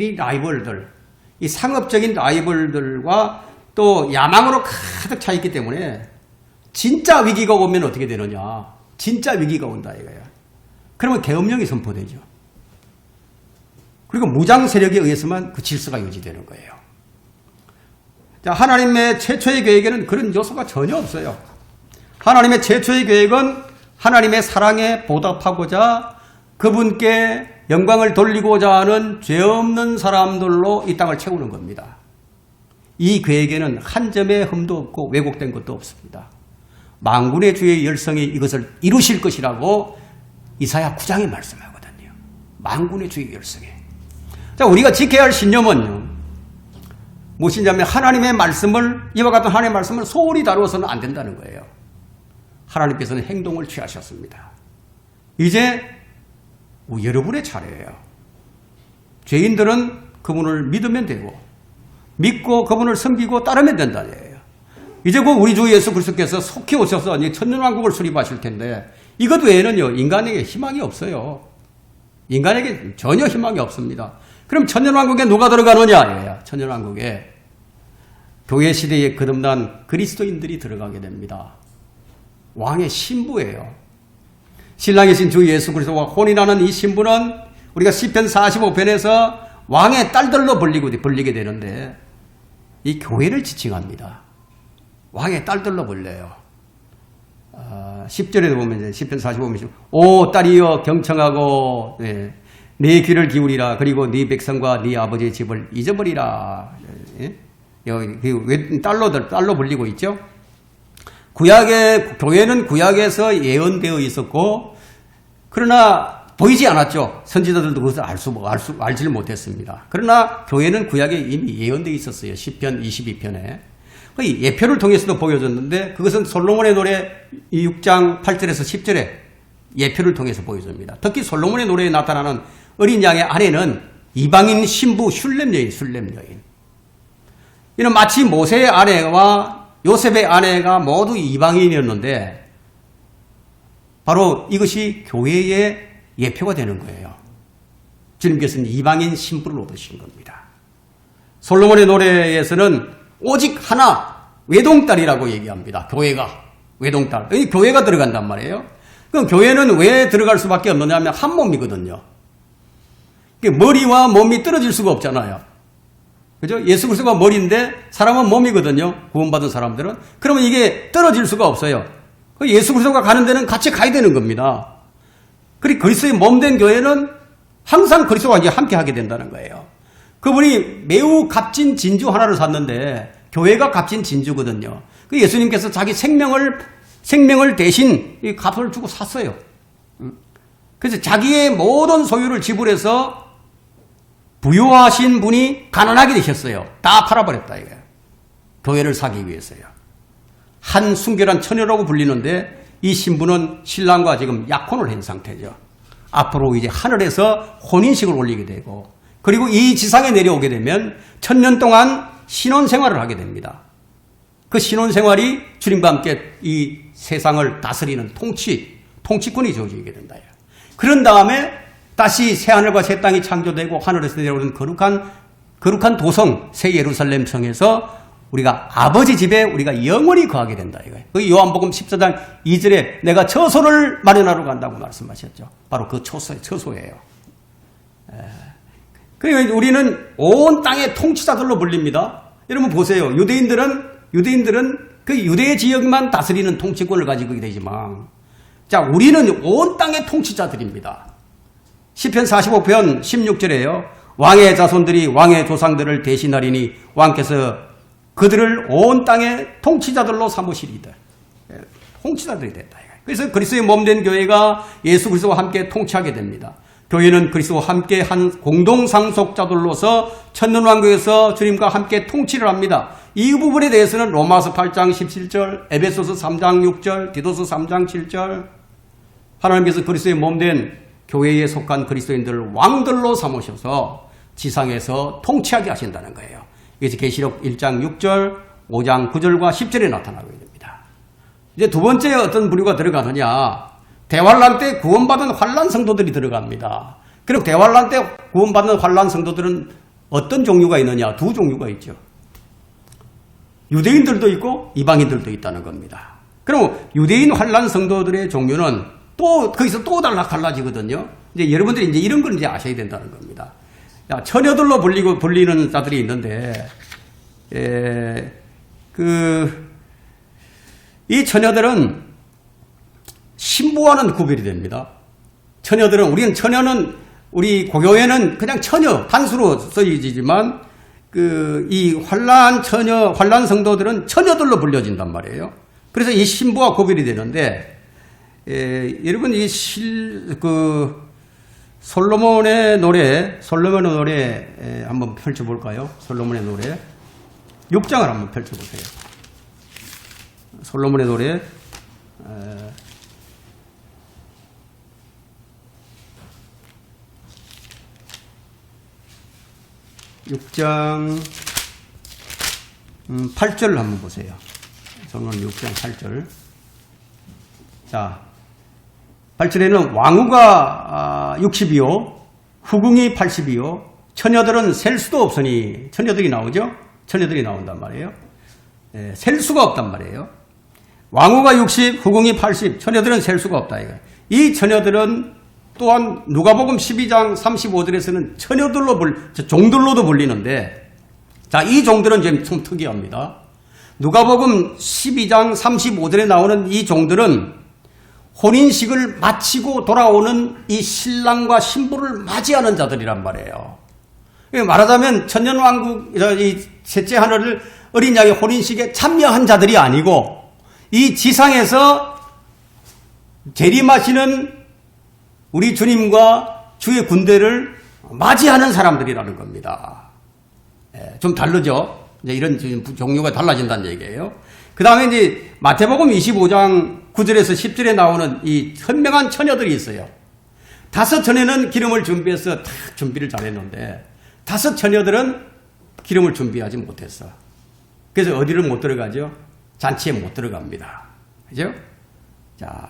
이 상업적인 라이벌들과 또 야망으로 가득 차 있기 때문에 진짜 위기가 오면 어떻게 되느냐? 진짜 위기가 온다 이거야. 그러면 계엄령이 선포되죠. 그리고 무장 세력에 의해서만 그 질서가 유지되는 거예요. 자, 하나님의 최초의 계획에는 그런 요소가 전혀 없어요. 하나님의 최초의 계획은 하나님의 사랑에 보답하고자 그분께 영광을 돌리고자 하는 죄 없는 사람들로 이 땅을 채우는 겁니다. 이 계획에는 한 점의 흠도 없고 왜곡된 것도 없습니다. 만군의 주의 열성이 이것을 이루실 것이라고 이사야 9장에 말씀하거든요. 만군의 주의 열성에. 자, 우리가 지켜야 할 신념은요. 무엇이냐면 하나님의 말씀을 이와 같은 하나님의 말씀을 소홀히 다루어서는 안 된다는 거예요. 하나님께서는 행동을 취하셨습니다. 이제 여러분의 차례예요. 죄인들은 그분을 믿으면 되고 믿고 그분을 섬기고 따르면 된다는 거예요. 이제 곧 우리 주 예수 그리스도께서 속히 오셔서 천년왕국을 수립하실 텐데 이것 외에는요 인간에게 희망이 없어요. 인간에게 전혀 희망이 없습니다. 그럼 천년왕국에 누가 들어가느냐? 천년왕국에 교회 시대에 거듭난 그리스도인들이 들어가게 됩니다. 왕의 신부예요. 신랑이신 주 예수 그리스도와 혼인하는 이 신부는 우리가 시편 45편에서 왕의 딸들로 불리게 되는데 이 교회를 지칭합니다. 왕의 딸들로 불려요. 10절에도 보면 시편 45편 오 딸이여 경청하고 네 귀를 기울이라. 그리고 네 백성과 네 아버지의 집을 잊어버리라. 여기 딸로 불리고 있죠. 교회는 구약에서 예언되어 있었고 그러나 보이지 않았죠. 선지자들도 그것을 알지를 못했습니다. 그러나 교회는 구약에 이미 예언되어 있었어요. 시편 22편에. 예표를 통해서도 보여줬는데 그것은 솔로몬의 노래 6장 8절에서 10절에 예표를 통해서 보여줍니다. 특히 솔로몬의 노래에 나타나는 어린 양의 아내는 이방인 신부 슐렘 여인. 이는 마치 모세의 아내와 요셉의 아내가 모두 이방인이었는데 바로 이것이 교회의 예표가 되는 거예요. 주님께서는 이방인 신부를 얻으신 겁니다. 솔로몬의 노래에서는 오직 하나 외동딸이라고 얘기합니다. 교회가 외동딸. 이 교회가 들어간단 말이에요. 그럼 교회는 왜 들어갈 수밖에 없느냐 하면 한 몸이거든요. 머리와 몸이 떨어질 수가 없잖아요. 그죠? 예수 그리스도가 머리인데 사람은 몸이거든요. 구원받은 사람들은. 그러면 이게 떨어질 수가 없어요. 예수 그리스도가 가는 데는 같이 가야 되는 겁니다. 그리고 그리스도의 몸된 교회는 항상 그리스도와 이제 함께 하게 된다는 거예요. 그분이 매우 값진 진주 하나를 샀는데 교회가 값진 진주거든요. 그 예수님께서 자기 생명을 대신 이 값을 주고 샀어요. 그래서 자기의 모든 소유를 지불해서 부유하신 분이 가난하게 되셨어요. 다 팔아버렸다 이거예요. 교회를 사기 위해서요. 한 순결한 처녀라고 불리는데 이 신부는 신랑과 지금 약혼을 한 상태죠. 앞으로 이제 하늘에서 혼인식을 올리게 되고 그리고 이 지상에 내려오게 되면 1000년 동안 신혼생활을 하게 됩니다. 그 신혼생활이 주님과 함께 이 세상을 다스리는 통치권이 주어지게 된다. 그런 다음에 다시 새하늘과 새 땅이 창조되고 하늘에서 내려오는 거룩한 도성 새 예루살렘 성에서 우리가 아버지 집에 우리가 영원히 거하게 된다 이거예요. 그 요한복음 14장 2절에 내가 처소를 마련하러 간다고 말씀하셨죠. 바로 그 처소예요. 그러니까 우리는 온 땅의 통치자들로 불립니다. 여러분 보세요. 유대인들은 그 유대 지역만 다스리는 통치권을 가지고 되지만 자, 우리는 온 땅의 통치자들입니다. 시편 45편 16절에요. 왕의 자손들이 왕의 조상들을 대신하리니 왕께서 그들을 온 땅의 통치자들로 삼으시리다. 통치자들이 됐다. 그래서 그리스도의 몸된 교회가 예수 그리스도와 함께 통치하게 됩니다. 교회는 그리스도와 함께 한 공동상속자들로서 천년왕국에서 주님과 함께 통치를 합니다. 이 부분에 대해서는 로마서 8장 17절, 에베소서 3장 6절, 디도서 3장 7절 하나님께서 그리스도의 몸된 교회에 속한 그리스도인들을 왕들로 삼으셔서 지상에서 통치하게 하신다는 거예요. 이것이 계시록 1장 6절, 5장 9절과 10절에 나타나고 있습니다. 이제 두 번째 어떤 부류가 들어가느냐? 대환란 때 구원받은 환란 성도들이 들어갑니다. 그리고 대환란 때 구원받는 환란 성도들은 어떤 종류가 있느냐? 두 종류가 있죠. 유대인들도 있고 이방인들도 있다는 겁니다. 그럼 유대인 환란 성도들의 종류는 또 거기서 또 달라지거든요. 이제 여러분들이 이제 이런 걸 이제 아셔야 된다는 겁니다. 야, 처녀들로 불리는 자들이 있는데, 이 처녀들은 신부와는 구별이 됩니다. 처녀는 우리 고교에는 그냥 처녀, 단수로 쓰이지만, 이 환란 성도들은 처녀들로 불려진단 말이에요. 그래서 이 신부와 구별이 되는데, 여러분, 솔로몬의 노래 한번 펼쳐볼까요? 솔로몬의 노래 6장을 한번 펼쳐보세요. 솔로몬의 노래 6장 8절을 한번 보세요. 솔로몬 6장 8절. 자, 8절에는 왕후가 60이요 후궁이 80이요 처녀들은 셀 수도 없으니 처녀들이 나오죠. 처녀들이 나온단 말이에요. 셀 수가 없단 말이에요. 왕후가 60 후궁이 80 처녀들은 셀 수가 없다. 이 처녀들은 또한 누가복음 12장 35절에서는 종들로도 불리는데 자, 이 종들은 좀 특이합니다. 누가복음 12장 35절에 나오는 이 종들은 혼인식을 마치고 돌아오는 이 신랑과 신부를 맞이하는 자들이란 말이에요. 말하자면 천년왕국 이 셋째 하늘을 어린 양의 혼인식에 참여한 자들이 아니고 이 지상에서 재림하시는 우리 주님과 주의 군대를 맞이하는 사람들이라는 겁니다. 좀 다르죠? 이제 이런 종류가 달라진다는 얘기예요. 그 다음에 이제 마태복음 25장 9절에서 10절에 나오는 이 현명한 처녀들이 있어요. 5 처녀는 기름을 준비해서 다 준비를 잘했는데 5 처녀들은 기름을 준비하지 못했어. 그래서 어디를 못 들어가죠? 잔치에 못 들어갑니다. 그죠? 자,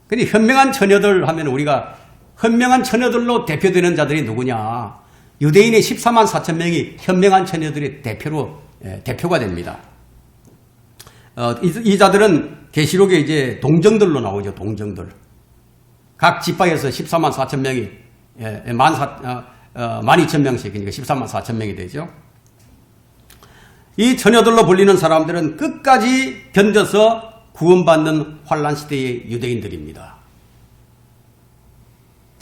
근데 현명한 처녀들 하면 우리가 현명한 처녀들로 대표되는 자들이 누구냐? 유대인의 14만 4천 명이 현명한 처녀들의 대표가 됩니다. 이 자들은 계시록에 이제 동정들로 나오죠. 동정들. 각 지파에서 14만 4천 명이 12,000명씩 그러니까 14만 4천 명이 되죠. 이 처녀들로 불리는 사람들은 끝까지 견뎌서 구원받는 환란 시대의 유대인들입니다.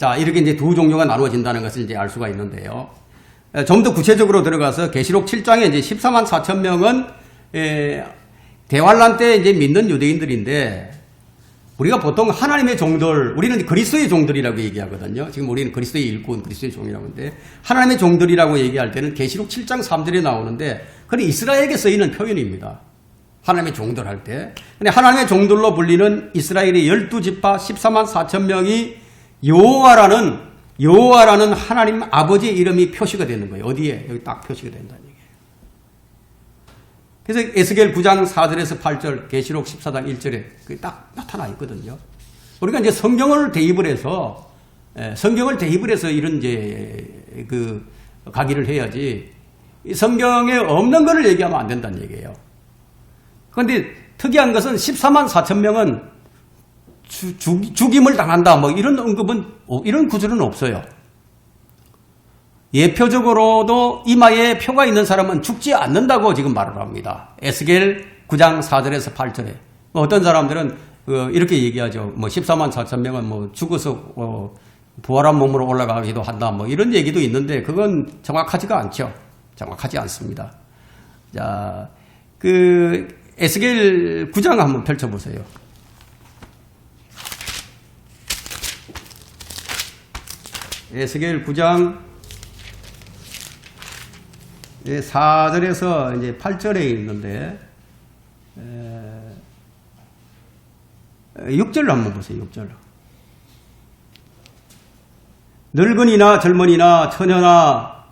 자, 이렇게 이제 두 종류가 나누어진다는 것을 이제 알 수가 있는데요. 좀 더 구체적으로 들어가서 계시록 7장에 이제 14만 4천 명은 대환란 때 이제 믿는 유대인들인데, 우리가 보통 하나님의 종들, 우리는 그리스도의 종들이라고 얘기하거든요. 지금 우리는 그리스도의 일꾼, 그리스도의 종이라고 하는데, 하나님의 종들이라고 얘기할 때는 계시록 7장 3절에 나오는데, 그건 이스라엘에게 쓰이는 표현입니다. 하나님의 종들 할 때. 근데 하나님의 종들로 불리는 이스라엘의 12지파 14만 4천 명이 여호와라는 하나님 아버지의 이름이 표시가 되는 거예요. 어디에? 여기 딱 표시가 된다는 얘기예요. 그래서 에스겔 9장 4절에서 8절, 계시록 14장 1절에 그게 딱 나타나 있거든요. 우리가 이제 성경을 대입을 해서 이런 이제 강의를 해야지, 성경에 없는 것을 얘기하면 안 된다는 얘기예요. 그런데 특이한 것은 14만 4천 명은 죽임을 당한다, 뭐 이런 언급은, 이런 구절은 없어요. 예표적으로도 이마에 표가 있는 사람은 죽지 않는다고 지금 말을 합니다. 에스겔 9장 4절에서 8절에. 어떤 사람들은 이렇게 얘기하죠. 뭐 14만 4천 명은 뭐 죽어서 부활한 몸으로 올라가기도 한다, 뭐 이런 얘기도 있는데, 그건 정확하지가 않죠. 정확하지 않습니다. 자, 에스겔 9장 한번 펼쳐보세요. 에스겔 9장 4절에서 이제 8절에 있는데, 6절로 한번 보세요. 6절로. 늙은이나 젊은이나 처녀나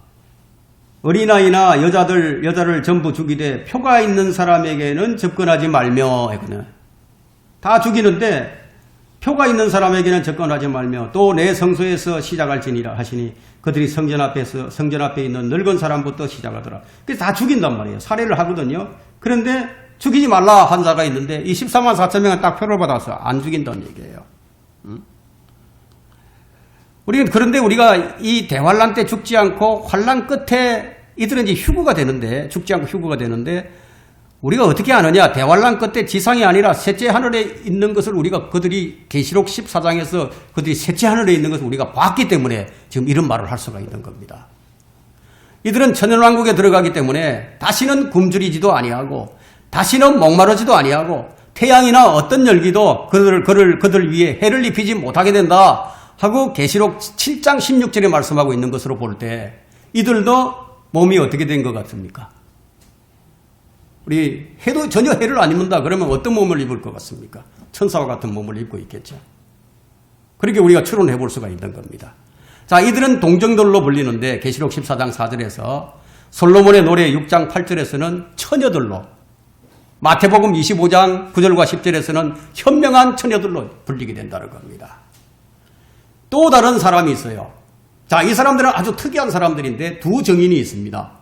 어린아이나 여자를 전부 죽이되 표가 있는 사람에게는 접근하지 말며 했거든요. 다 죽이는데 표가 있는 사람에게는 접근하지 말며 또 내 성소에서 시작할지니라 하시니 그들이 성전 앞에 있는 늙은 사람부터 시작하더라. 그래서 다 죽인단 말이에요. 살해를 하거든요. 그런데 죽이지 말라 한 자가 있는데 이 14만 4천 명은 딱 표를 받아서 안 죽인다는 얘기예요. 그런데 우리가 이 대환란 때 죽지 않고 환란 끝에 이들은 이제 휴거가 되는데, 죽지 않고 휴거가 되는데, 우리가 어떻게 아느냐? 대환란 끝에 지상이 아니라 셋째 하늘에 있는 것을 그들이 계시록 14장에서 그들이 셋째 하늘에 있는 것을 우리가 봤기 때문에 지금 이런 말을 할 수가 있는 겁니다. 이들은 천연왕국에 들어가기 때문에 다시는 굶주리지도 아니하고 다시는 목마르지도 아니하고 태양이나 어떤 열기도 그들 위에 해를 입히지 못하게 된다 하고 계시록 7장 16절에 말씀하고 있는 것으로 볼 때 이들도 몸이 어떻게 된 것 같습니까? 우리 해도 전혀 해를 안 입는다 그러면 어떤 몸을 입을 것 같습니까? 천사와 같은 몸을 입고 있겠죠. 그렇게 우리가 추론해 볼 수가 있는 겁니다. 자, 이들은 동정들로 불리는데 계시록 14장 4절에서 솔로몬의 노래 6장 8절에서는 처녀들로, 마태복음 25장 9절과 10절에서는 현명한 처녀들로 불리게 된다는 겁니다. 또 다른 사람이 있어요. 자, 이 사람들은 아주 특이한 사람들인데 두 정인이 있습니다.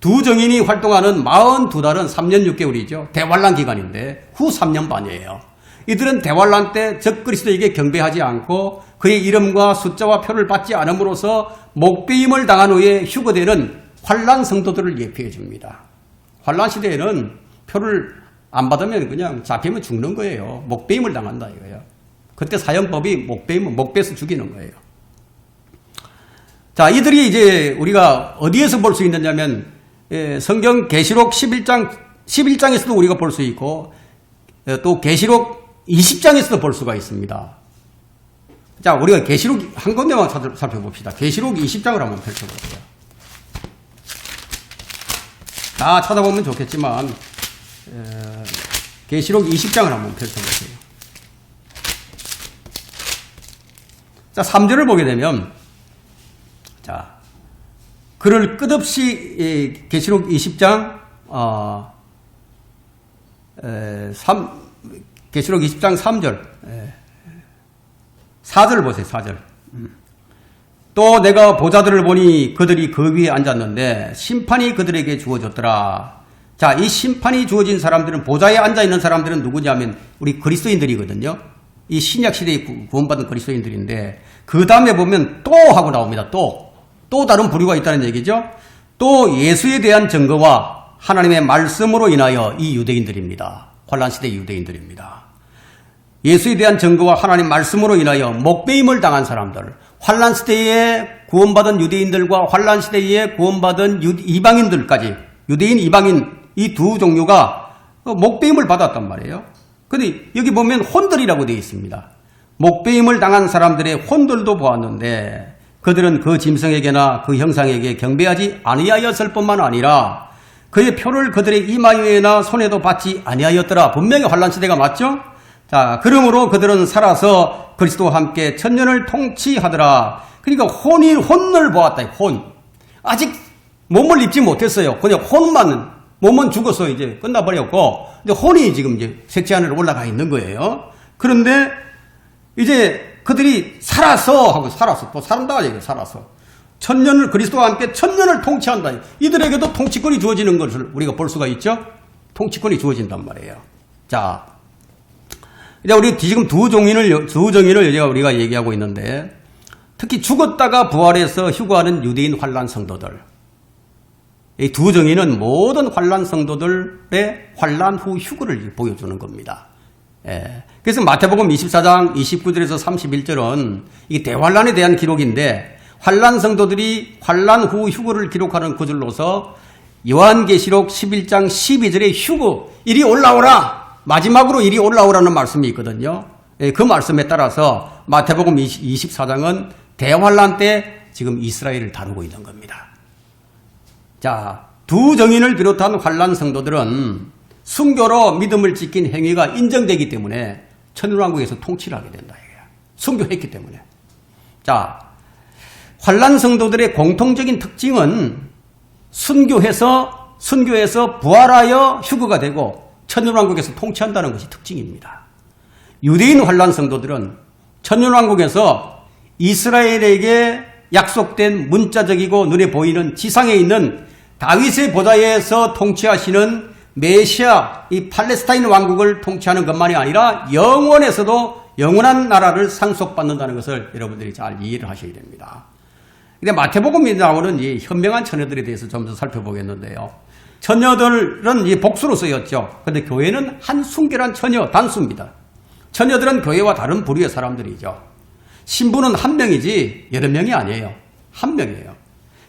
두 정인이 활동하는 42달은 3년 6개월이죠. 대환란 기간인데 후 3년 반이에요. 이들은 대환란 때 적그리스도에게 경배하지 않고 그의 이름과 숫자와 표를 받지 않음으로써 목배임을 당한 후에 휴거되는 환란 성도들을 예표해 줍니다. 환란 시대에는 표를 안 받으면 그냥 잡히면 죽는 거예요. 목배임을 당한다 이거예요. 그때 사형법이 목배서 죽이는 거예요. 자, 이들이 이제 우리가 어디에서 볼 수 있느냐면 성경 계시록 11장에서도 우리가 볼 수 있고 또 계시록 20장에서도 볼 수가 있습니다. 자, 우리가 계시록 한 군데만 살펴봅시다. 계시록 20장을 한번 펼쳐보세요. 다 찾아보면 좋겠지만 계시록 20장을 한번 펼쳐보세요. 자, 3절을 보게 되면, 자, 그를 끝없이 계시록 20장 계시록 20장 3절 4절을 보세요. 4절. 또 내가 보좌들을 보니 그들이 그 위에 앉았는데 심판이 그들에게 주어졌더라. 자, 이 심판이 주어진 사람들은, 보좌에 앉아있는 사람들은 누구냐면 우리 그리스도인들이거든요. 이 신약시대에 구원받은 그리스도인들인데 그 다음에 보면 또 하고 나옵니다. 또 다른 부류가 있다는 얘기죠. 또 예수에 대한 증거와 하나님의 말씀으로 인하여 이 유대인들입니다. 환란시대 유대인들입니다. 예수에 대한 증거와 하나님 말씀으로 인하여 목배임을 당한 사람들, 환란 시대에 구원받은 유대인들과 환란 시대에 구원받은 이방인들까지, 유대인, 이방인 이 두 종류가 목배임을 받았단 말이에요. 근데 여기 보면 혼들이라고 되어 있습니다. 목배임을 당한 사람들의 혼들도 보았는데 그들은 그 짐승에게나 그 형상에게 경배하지 아니하였을 뿐만 아니라 그의 표를 그들의 이마에나 손에도 받지 아니하였더라. 분명히 환란 시대가 맞죠? 자, 그러므로 그들은 살아서 그리스도와 함께 천년을 통치하더라. 그러니까 혼을 보았다. 혼. 아직 몸을 입지 못했어요. 그냥 혼만, 몸은 죽어서 이제 끝나버렸고, 근데 혼이 지금 이제 색지 하늘에 올라가 있는 거예요. 그런데 이제 그들이 살아서 하고 살아서 또 산다 얘기예요. 살아서 천년을 그리스도와 함께 천년을 통치한다. 이들에게도 통치권이 주어지는 것을 우리가 볼 수가 있죠. 통치권이 주어진단 말이에요. 자, 이제 우리 지금 두 정의를 이제 우리가 얘기하고 있는데 특히 죽었다가 부활해서 휴거하는 유대인 환란 성도들. 이 두 정의는 모든 환란 성도들의 환란 후 휴거를 보여주는 겁니다. 예. 그래서 마태복음 24장 29절에서 31절은 이게 대환란에 대한 기록인데 환란 성도들이 환란 후 휴거를 기록하는 구절로서 요한계시록 11장 12절에 휴거, 이리 올라오라! 마지막으로 이리 올라오라는 말씀이 있거든요. 예, 그 말씀에 따라서 마태복음 24장은 대환란 때 지금 이스라엘을 다루고 있는 겁니다. 자, 두 정인을 비롯한 환란 성도들은 순교로 믿음을 지킨 행위가 인정되기 때문에 천일왕국에서 통치를 하게 된다. 순교했기 때문에. 자, 환란 성도들의 공통적인 특징은 순교해서 부활하여 휴거가 되고 천일왕국에서 통치한다는 것이 특징입니다. 유대인 환란 성도들은 천일왕국에서 이스라엘에게 약속된 문자적이고 눈에 보이는 지상에 있는 다윗의 보좌에서 통치하시는 메시아, 이 팔레스타인 왕국을 통치하는 것만이 아니라 영원에서도 영원한 나라를 상속받는다는 것을 여러분들이 잘 이해를 하셔야 됩니다. 근데 마태복음에 나오는 이 현명한 처녀들에 대해서 좀 더 살펴보겠는데요. 처녀들은 이 복수로 쓰였죠. 근데 교회는 한 순결한 처녀, 단수입니다. 처녀들은 교회와 다른 부류의 사람들이죠. 신부는 한 명이지 여러 명이 아니에요. 한 명이에요.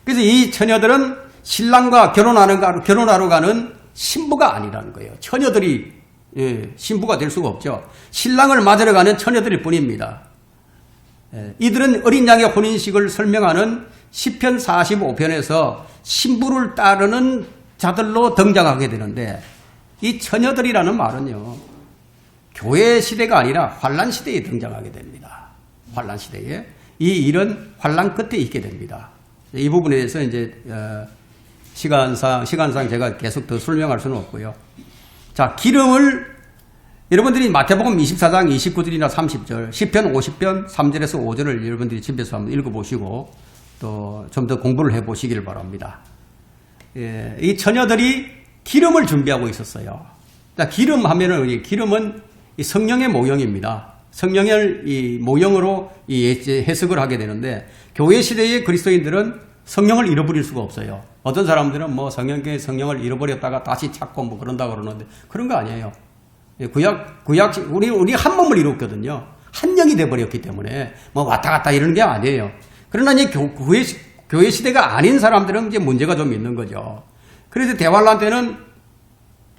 그래서 이 처녀들은 신랑과 결혼하러 가는 신부가 아니라는 거예요. 처녀들이 신부가 될 수가 없죠. 신랑을 맞으러 가는 처녀들일 뿐입니다. 이들은 어린 양의 혼인식을 설명하는 시편 45편에서 신부를 따르는 자들로 등장하게 되는데 이 처녀들이라는 말은요. 교회 시대가 아니라 환란 시대에 등장하게 됩니다. 환란 시대에. 이 일은 환란 끝에 있게 됩니다. 이 부분에 대해서 이제 시간상 제가 계속 더 설명할 수는 없고요. 자, 기름을 여러분들이 마태복음 24장 29절이나 30절, 시편 50편 3절에서 5절을 여러분들이 집에서 한번 읽어보시고 또 좀 더 공부를 해보시기를 바랍니다. 예, 이 처녀들이 기름을 준비하고 있었어요. 자, 기름 하면은 기름은 이 성령의 모형입니다. 성령을 이 모형으로 해석을 하게 되는데 교회 시대의 그리스도인들은 성령을 잃어버릴 수가 없어요. 어떤 사람들은 뭐 성령을 잃어버렸다가 다시 찾고 뭐 그런다고 그러는데 그런 거 아니에요. 우리 한 몸을 이뤘거든요. 한 영이 돼버렸기 때문에 뭐 왔다 갔다 이러는 게 아니에요. 그러나 이제 교회 시대가 아닌 사람들은 이제 문제가 좀 있는 거죠. 그래서 대환란 때는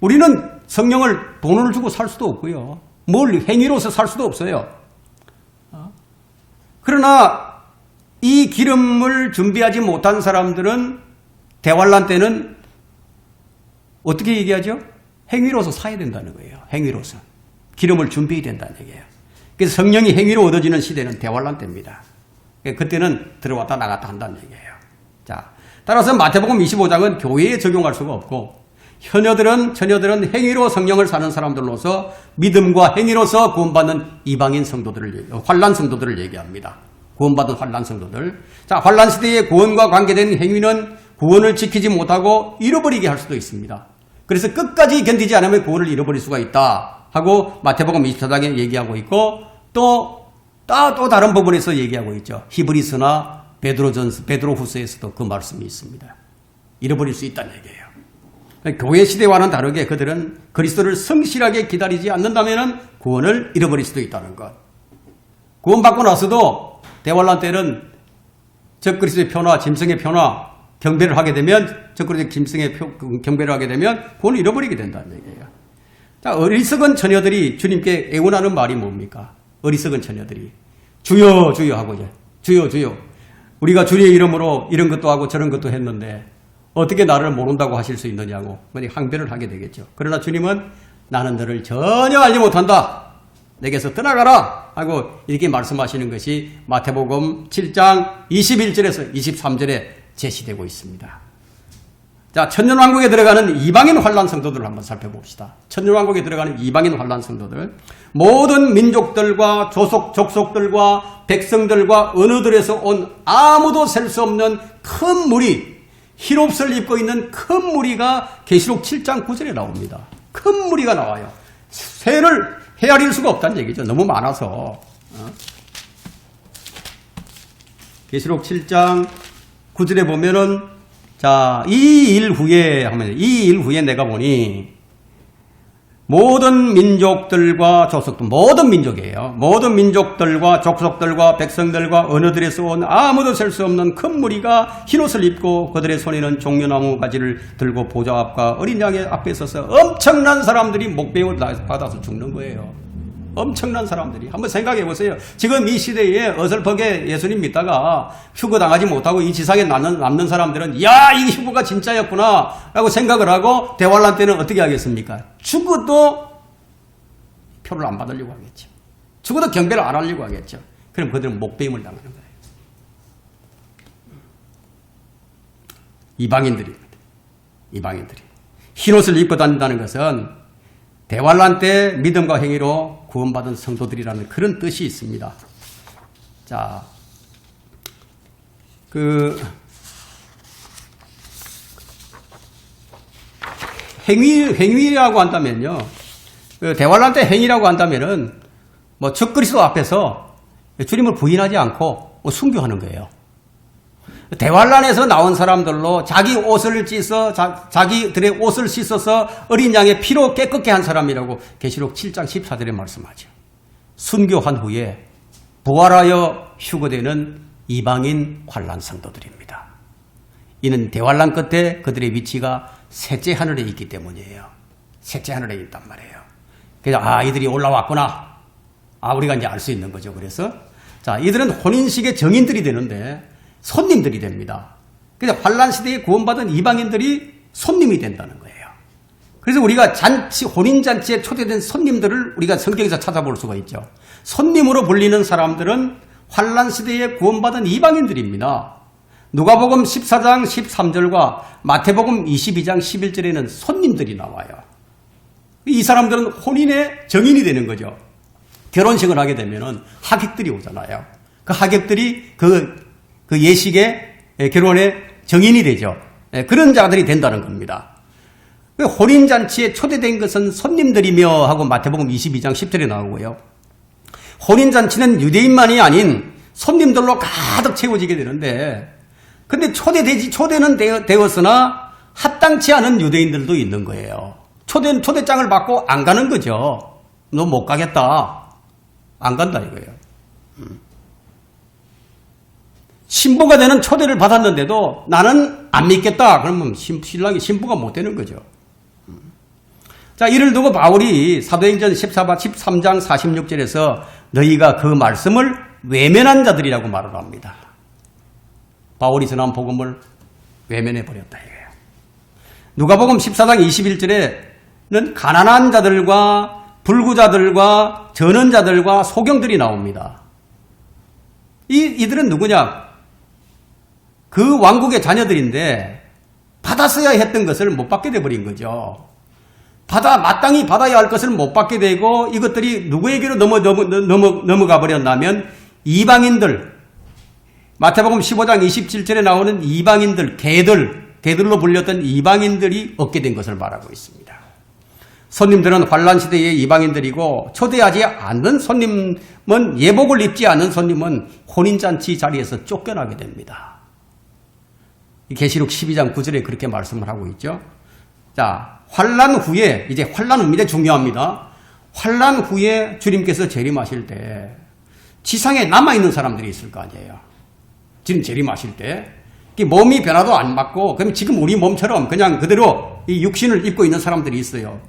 우리는 성령을 돈을 주고 살 수도 없고요. 뭘 행위로서 살 수도 없어요. 그러나 이 기름을 준비하지 못한 사람들은 대환란 때는 어떻게 얘기하죠? 행위로서 사야 된다는 거예요. 행위로서. 기름을 준비해야 된다는 얘기예요. 그래서 성령이 행위로 얻어지는 시대는 대환란 때입니다. 그때는 들어왔다 나갔다 한다는 얘기예요. 자, 따라서 마태복음 25장은 교회에 적용할 수가 없고 처녀들은 행위로 성령을 사는 사람들로서 믿음과 행위로서 구원받는 이방인 성도들을, 환란 성도들을 얘기합니다. 구원받은 환란 성도들. 자, 환란 시대의 구원과 관계된 행위는 구원을 지키지 못하고 잃어버리게 할 수도 있습니다. 그래서 끝까지 견디지 않으면 구원을 잃어버릴 수가 있다 하고 마태복음 24장에 얘기하고 있고 또 다른 부분에서 얘기하고 있죠. 히브리서나 베드로후서에서도 그 말씀이 있습니다. 잃어버릴 수 있다는 얘기예요. 교회 시대와는 다르게 그들은 그리스도를 성실하게 기다리지 않는다면 구원을 잃어버릴 수도 있다는 것. 구원받고 나서도 대환란 때는 적그리스도의 표나 짐승의 표나 경배를 하게 되면 적그리스도의 짐승의 경배를 하게 되면 구원을 잃어버리게 된다는 얘기예요. 자, 어리석은 처녀들이 주님께 애원하는 말이 뭡니까? 어리석은 처녀들이 주여 주여 하고 이제 주여 주여 우리가 주의 이름으로 이런 것도 하고 저런 것도 했는데 어떻게 나를 모른다고 하실 수 있느냐고 항변을 하게 되겠죠. 그러나 주님은 나는 너를 전혀 알지 못한다. 내게서 떠나가라 하고 이렇게 말씀하시는 것이 마태복음 7장 21절에서 23절에 제시되고 있습니다. 자, 천년왕국에 들어가는 이방인 환란 성도들을 한번 살펴봅시다. 천년왕국에 들어가는 이방인 환란 성도들, 모든 민족들과 족속들과 백성들과 언어들에서 온 아무도 셀 수 없는 큰 무리, 흰옷을 입고 있는 큰 무리가 계시록 7장 9절에 나옵니다. 큰 무리가 나와요. 새를 헤아릴 수가 없다는 얘기죠. 너무 많아서. 계시록 7장 9절에 보면은 자, 이 일 후에 내가 보니 모든 민족들과 족속들, 모든 민족이에요. 모든 민족들과 족속들과 백성들과 언어들에서 온 아무도 셀 수 없는 큰 무리가 흰옷을 입고 그들의 손에는 종려나무 가지를 들고 보좌 앞과 어린 양의 앞에 서서 엄청난 사람들이 목배임을 받아서 죽는 거예요. 엄청난 사람들이. 한번 생각해 보세요. 지금 이 시대에 어설프게 예수님 믿다가 휴거 당하지 못하고 이 지상에 남는 사람들은 야, 이 휴거가 진짜였구나 라고 생각을 하고 대환란 때는 어떻게 하겠습니까? 죽어도 표를 안 받으려고 하겠죠. 죽어도 경배를 안 하려고 하겠죠. 그럼 그들은 목배임을 당하는 거예요. 이방인들입니다. 이방인들이. 흰옷을 입고 다닌다는 것은 대환란 때 믿음과 행위로 구원받은 성도들이라는 그런 뜻이 있습니다. 자, 행위라고 한다면요. 대환란 때 행위라고 한다면은 뭐 적그리스도 앞에서 주님을 부인하지 않고 순교하는 거예요. 대환란에서 나온 사람들로 자기 옷을 찢어 자기들의 옷을 씻어서 어린 양의 피로 깨끗게 한 사람이라고 계시록 7장 14절에 말씀하죠. 순교한 후에 부활하여 휴거되는 이방인 환란 성도들입니다. 이는 대환란 끝에 그들의 위치가 셋째 하늘에 있기 때문이에요. 셋째 하늘에 있단 말이에요. 그래서 이들이 올라왔구나. 우리가 이제 알 수 있는 거죠. 그래서 자, 이들은 혼인식의 정인들이 되는데 손님들이 됩니다. 그래서 환란 시대에 구원받은 이방인들이 손님이 된다는 거예요. 그래서 우리가 혼인잔치에 초대된 손님들을 우리가 성경에서 찾아볼 수가 있죠. 손님으로 불리는 사람들은 환란 시대에 구원받은 이방인들입니다. 누가복음 14장 13절과 마태복음 22장 11절에는 손님들이 나와요. 이 사람들은 혼인의 정인이 되는 거죠. 결혼식을 하게 되면 하객들이 오잖아요. 그 하객들이 그 예식의 결혼의 정인이 되죠. 그런 자들이 된다는 겁니다. 혼인잔치에 초대된 것은 손님들이며 하고 마태복음 22장 10절에 나오고요. 혼인잔치는 유대인만이 아닌 손님들로 가득 채워지게 되는데 근데 초대는 되었으나 합당치 않은 유대인들도 있는 거예요. 초대장을 받고 안 가는 거죠. 너 못 가겠다. 안 간다 이거예요. 신부가 되는 초대를 받았는데도 나는 안 믿겠다. 그러면 신랑이 신부가 못 되는 거죠. 자, 이를 두고 바울이 사도행전 13장 46절에서 너희가 그 말씀을 외면한 자들이라고 말을 합니다. 바울이 전한 복음을 외면해버렸다 이거예요. 누가복음 14장 21절에는 가난한 자들과 불구자들과 전원자들과 소경들이 나옵니다. 이들은 누구냐? 그 왕국의 자녀들인데 받았어야 했던 것을 못 받게 돼버린 거죠. 마땅히 받아야 할 것을 못 받게 되고 이것들이 누구에게로 넘어가 버렸냐면 이방인들, 마태복음 15장 27절에 나오는 이방인들, 개들로 불렸던 이방인들이 얻게 된 것을 말하고 있습니다. 손님들은 환란 시대의 이방인들이고 초대하지 않는 손님은 예복을 입지 않은 손님은 혼인잔치 자리에서 쫓겨나게 됩니다. 계시록 12장 9절에 그렇게 말씀을 하고 있죠. 자, 환란 후에, 이제 환란은 굉장히 중요합니다. 환란 후에 주님께서 재림하실 때 지상에 남아있는 사람들이 있을 거 아니에요. 지금 재림하실 때 몸이 변화도 안 맞고, 그럼 지금 우리 몸처럼 그냥 그대로 이 육신을 입고 있는 사람들이 있어요.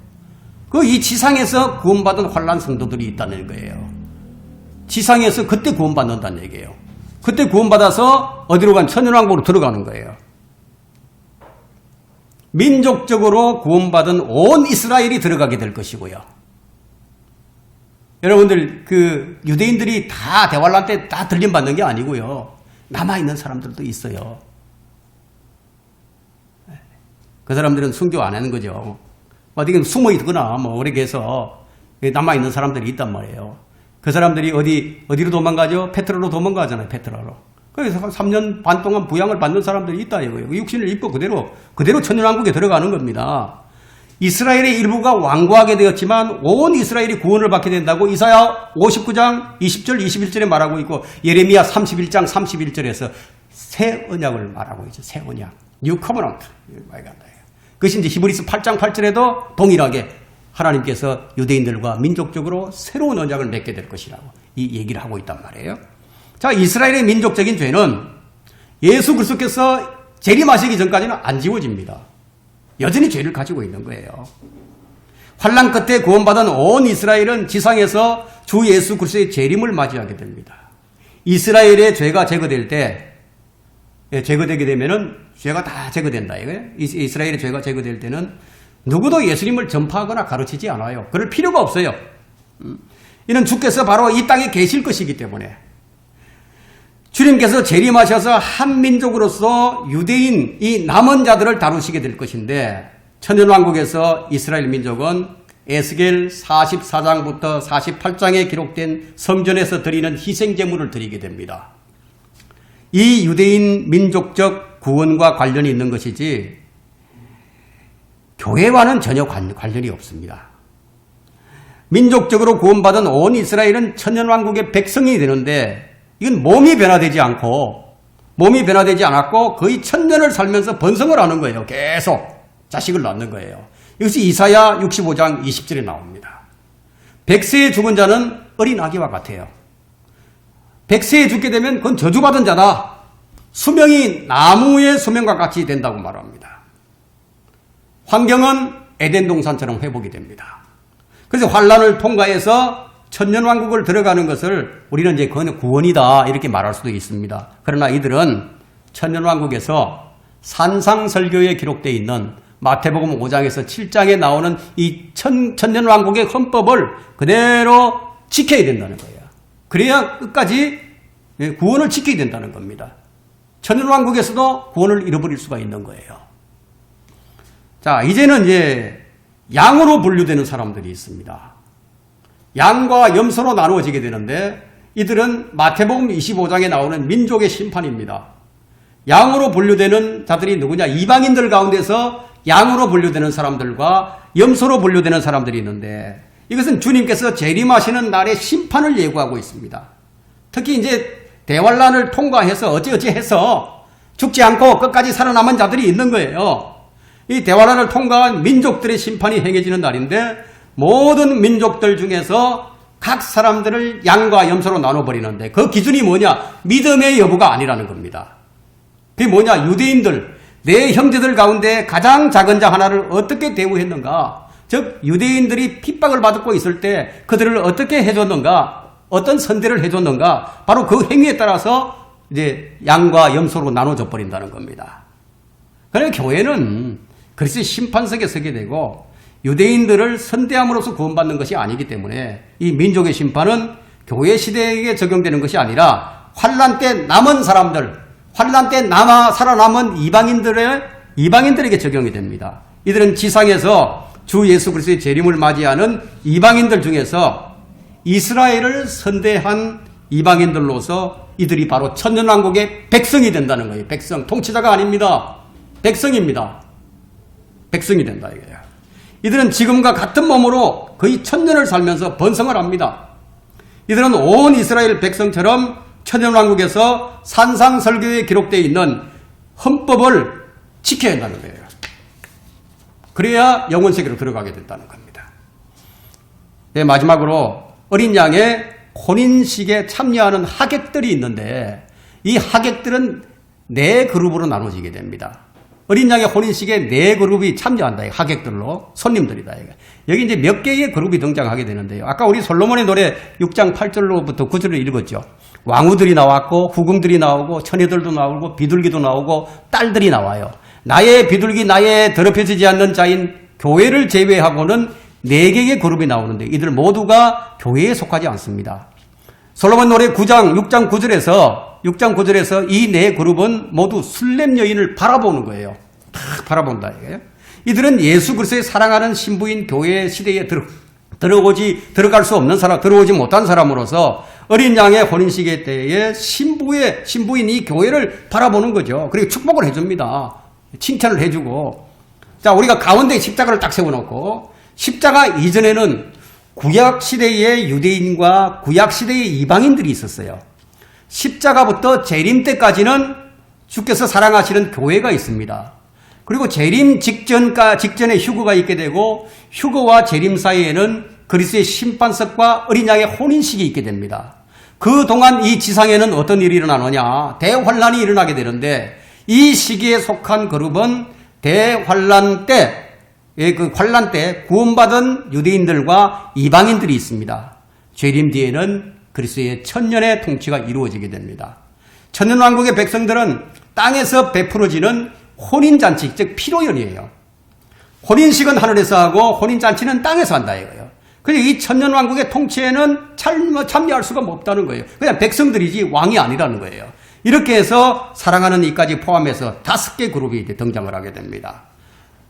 이 지상에서 구원받은 환란 성도들이 있다는 거예요. 지상에서 그때 구원받는다는 얘기예요. 그때 구원받아서 어디로 간 천연왕국으로 들어가는 거예요. 민족적으로 구원받은 온 이스라엘이 들어가게 될 것이고요. 여러분들 유대인들이 다 대환란 때 다 들림받는 게 아니고요. 남아있는 사람들도 있어요. 그 사람들은 순교 안 하는 거죠. 어디 숨어 있거나 그렇게 해서 남아있는 사람들이 있단 말이에요. 그 사람들이 어디로 도망가죠? 페트로로 도망가잖아요. 페트로로. 그래서 3년 반 동안 부양을 받는 사람들이 있다 이거예요. 육신을 입고 그대로 천년왕국에 들어가는 겁니다. 이스라엘의 일부가 완고하게 되었지만 온 이스라엘이 구원을 받게 된다고 이사야 59장 20절 21절에 말하고 있고, 예레미야 31장 31절에서 새 언약을 말하고 있죠. 새 언약. 뉴 커버넌트. 그것이 이제 히브리서 8장 8절에도 동일하게 하나님께서 유대인들과 민족적으로 새로운 언약을 맺게 될 것이라고 이 얘기를 하고 있단 말이에요. 자, 이스라엘의 민족적인 죄는 예수 그리스도께서 재림하시기 전까지는 안 지워집니다. 여전히 죄를 가지고 있는 거예요. 환난 끝에 구원받은 온 이스라엘은 지상에서 주 예수 그리스도의 재림을 맞이하게 됩니다. 이스라엘의 죄가 제거될 때, 제거되게 되면은 죄가 다 제거된다 이거예요. 이스라엘의 죄가 제거될 때는 누구도 예수님을 전파하거나 가르치지 않아요. 그럴 필요가 없어요. 이는 주께서 바로 이 땅에 계실 것이기 때문에, 주님께서 재림하셔서 한 민족으로서 유대인 이 남은 자들을 다루시게 될 것인데, 천년왕국에서 이스라엘 민족은 에스겔 44장부터 48장에 기록된 성전에서 드리는 희생제물을 드리게 됩니다. 이 유대인 민족적 구원과 관련이 있는 것이지 교회와는 전혀 관련이 없습니다. 민족적으로 구원받은 온 이스라엘은 천년왕국의 백성이 되는데, 이건 몸이 변화되지 않았고 거의 천년을 살면서 번성을 하는 거예요. 계속 자식을 낳는 거예요. 이것이 이사야 65장 20절에 나옵니다. 100세에 죽은 자는 어린 아기와 같아요. 100세에 죽게 되면 그건 저주받은 자다. 수명이 나무의 수명과 같이 된다고 말합니다. 환경은 에덴 동산처럼 회복이 됩니다. 그래서 환란을 통과해서 천년왕국을 들어가는 것을 우리는 이제 그건 구원이다 이렇게 말할 수도 있습니다. 그러나 이들은 천년왕국에서 산상설교에 기록되어 있는 마태복음 5장에서 7장에 나오는 이 천년왕국의 헌법을 그대로 지켜야 된다는 거예요. 그래야 끝까지 구원을 지켜야 된다는 겁니다. 천년왕국에서도 구원을 잃어버릴 수가 있는 거예요. 자, 이제는 이제 양으로 분류되는 사람들이 있습니다. 양과 염소로 나누어지게 되는데, 이들은 마태복음 25장에 나오는 민족의 심판입니다. 양으로 분류되는 자들이 누구냐? 이방인들 가운데서 양으로 분류되는 사람들과 염소로 분류되는 사람들이 있는데, 이것은 주님께서 재림하시는 날의 심판을 예고하고 있습니다. 특히 이제 대환란을 통과해서 어찌어찌 해서 죽지 않고 끝까지 살아남은 자들이 있는 거예요. 이 대환란을 통과한 민족들의 심판이 행해지는 날인데, 모든 민족들 중에서 각 사람들을 양과 염소로 나눠버리는데, 그 기준이 뭐냐? 믿음의 여부가 아니라는 겁니다. 그게 뭐냐? 유대인들, 내 형제들 가운데 가장 작은 자 하나를 어떻게 대우했는가? 즉 유대인들이 핍박을 받고 있을 때 그들을 어떻게 해줬는가? 어떤 선대를 해줬는가? 바로 그 행위에 따라서 이제 양과 염소로 나눠져 버린다는 겁니다. 그러니까 교회는 그리스도의 심판석에 서게 되고, 유대인들을 선대함으로써 구원받는 것이 아니기 때문에 이 민족의 심판은 교회 시대에게 적용되는 것이 아니라 환란 때 남은 사람들, 환란 때 살아남은 이방인들에게 적용이 됩니다. 이들은 지상에서 주 예수 그리스도의 재림을 맞이하는 이방인들 중에서 이스라엘을 선대한 이방인들로서 이들이 바로 천년왕국의 백성이 된다는 거예요. 백성, 통치자가 아닙니다. 백성입니다. 백성이 된다 이거예요. 이들은 지금과 같은 몸으로 거의 천년을 살면서 번성을 합니다. 이들은 온 이스라엘 백성처럼 천년왕국에서 산상설교에 기록되어 있는 헌법을 지켜야 한다는 거예요. 그래야 영원 세계로 들어가게 된다는 겁니다. 네, 마지막으로 어린 양의 혼인식에 참여하는 하객들이 있는데 이 하객들은 4그룹으로 나눠지게 됩니다. 어린 양의 혼인식에 4그룹이 참여한다. 하객들로 손님들이다. 여기 이제 몇 개의 그룹이 등장하게 되는데요. 아까 우리 솔로몬의 노래 6장 8절로부터 9절을 읽었죠. 왕후들이 나왔고 후궁들이 나오고 처녀들도 나오고 비둘기도 나오고 딸들이 나와요. 나의 비둘기 나의 더럽혀지지 않는 자인 교회를 제외하고는 4개의 그룹이 나오는데 이들 모두가 교회에 속하지 않습니다. 솔로몬 노래 6장 9절에서 이 4그룹은 모두 술렘 여인을 바라보는 거예요. 딱 바라본다 이거예요. 이들은 예수 그리스도의 사랑하는 신부인 교회 시대에 들어갈 수 없는 사람, 들어오지 못한 사람으로서 어린 양의 혼인식에 대해 신부인 이 교회를 바라보는 거죠. 그리고 축복을 해줍니다. 칭찬을 해주고. 자, 우리가 가운데 십자가를 딱 세워놓고 십자가 이전에는 구약시대의 유대인과 구약시대의 이방인들이 있었어요. 십자가부터 재림 때까지는 주께서 사랑하시는 교회가 있습니다. 그리고 재림 직전에 휴거가 있게 되고 휴거와 재림 사이에는 그리스도의 심판석과 어린 양의 혼인식이 있게 됩니다. 그동안 이 지상에는 어떤 일이 일어나느냐? 대환란이 일어나게 되는데 이 시기에 속한 그룹은 대환란 때 그 환란 때 구원받은 유대인들과 이방인들이 있습니다. 재림 뒤에는 그리스도의 천년의 통치가 이루어지게 됩니다. 천년왕국의 백성들은 땅에서 베풀어지는 혼인잔치, 즉 피로연이에요. 혼인식은 하늘에서 하고 혼인잔치는 땅에서 한다 이거예요. 그래서 이 천년왕국의 통치에는 참여할 수가 없다는 거예요. 그냥 백성들이지 왕이 아니라는 거예요. 이렇게 해서 사랑하는 이까지 포함해서 5개 그룹이 이제 등장을 하게 됩니다.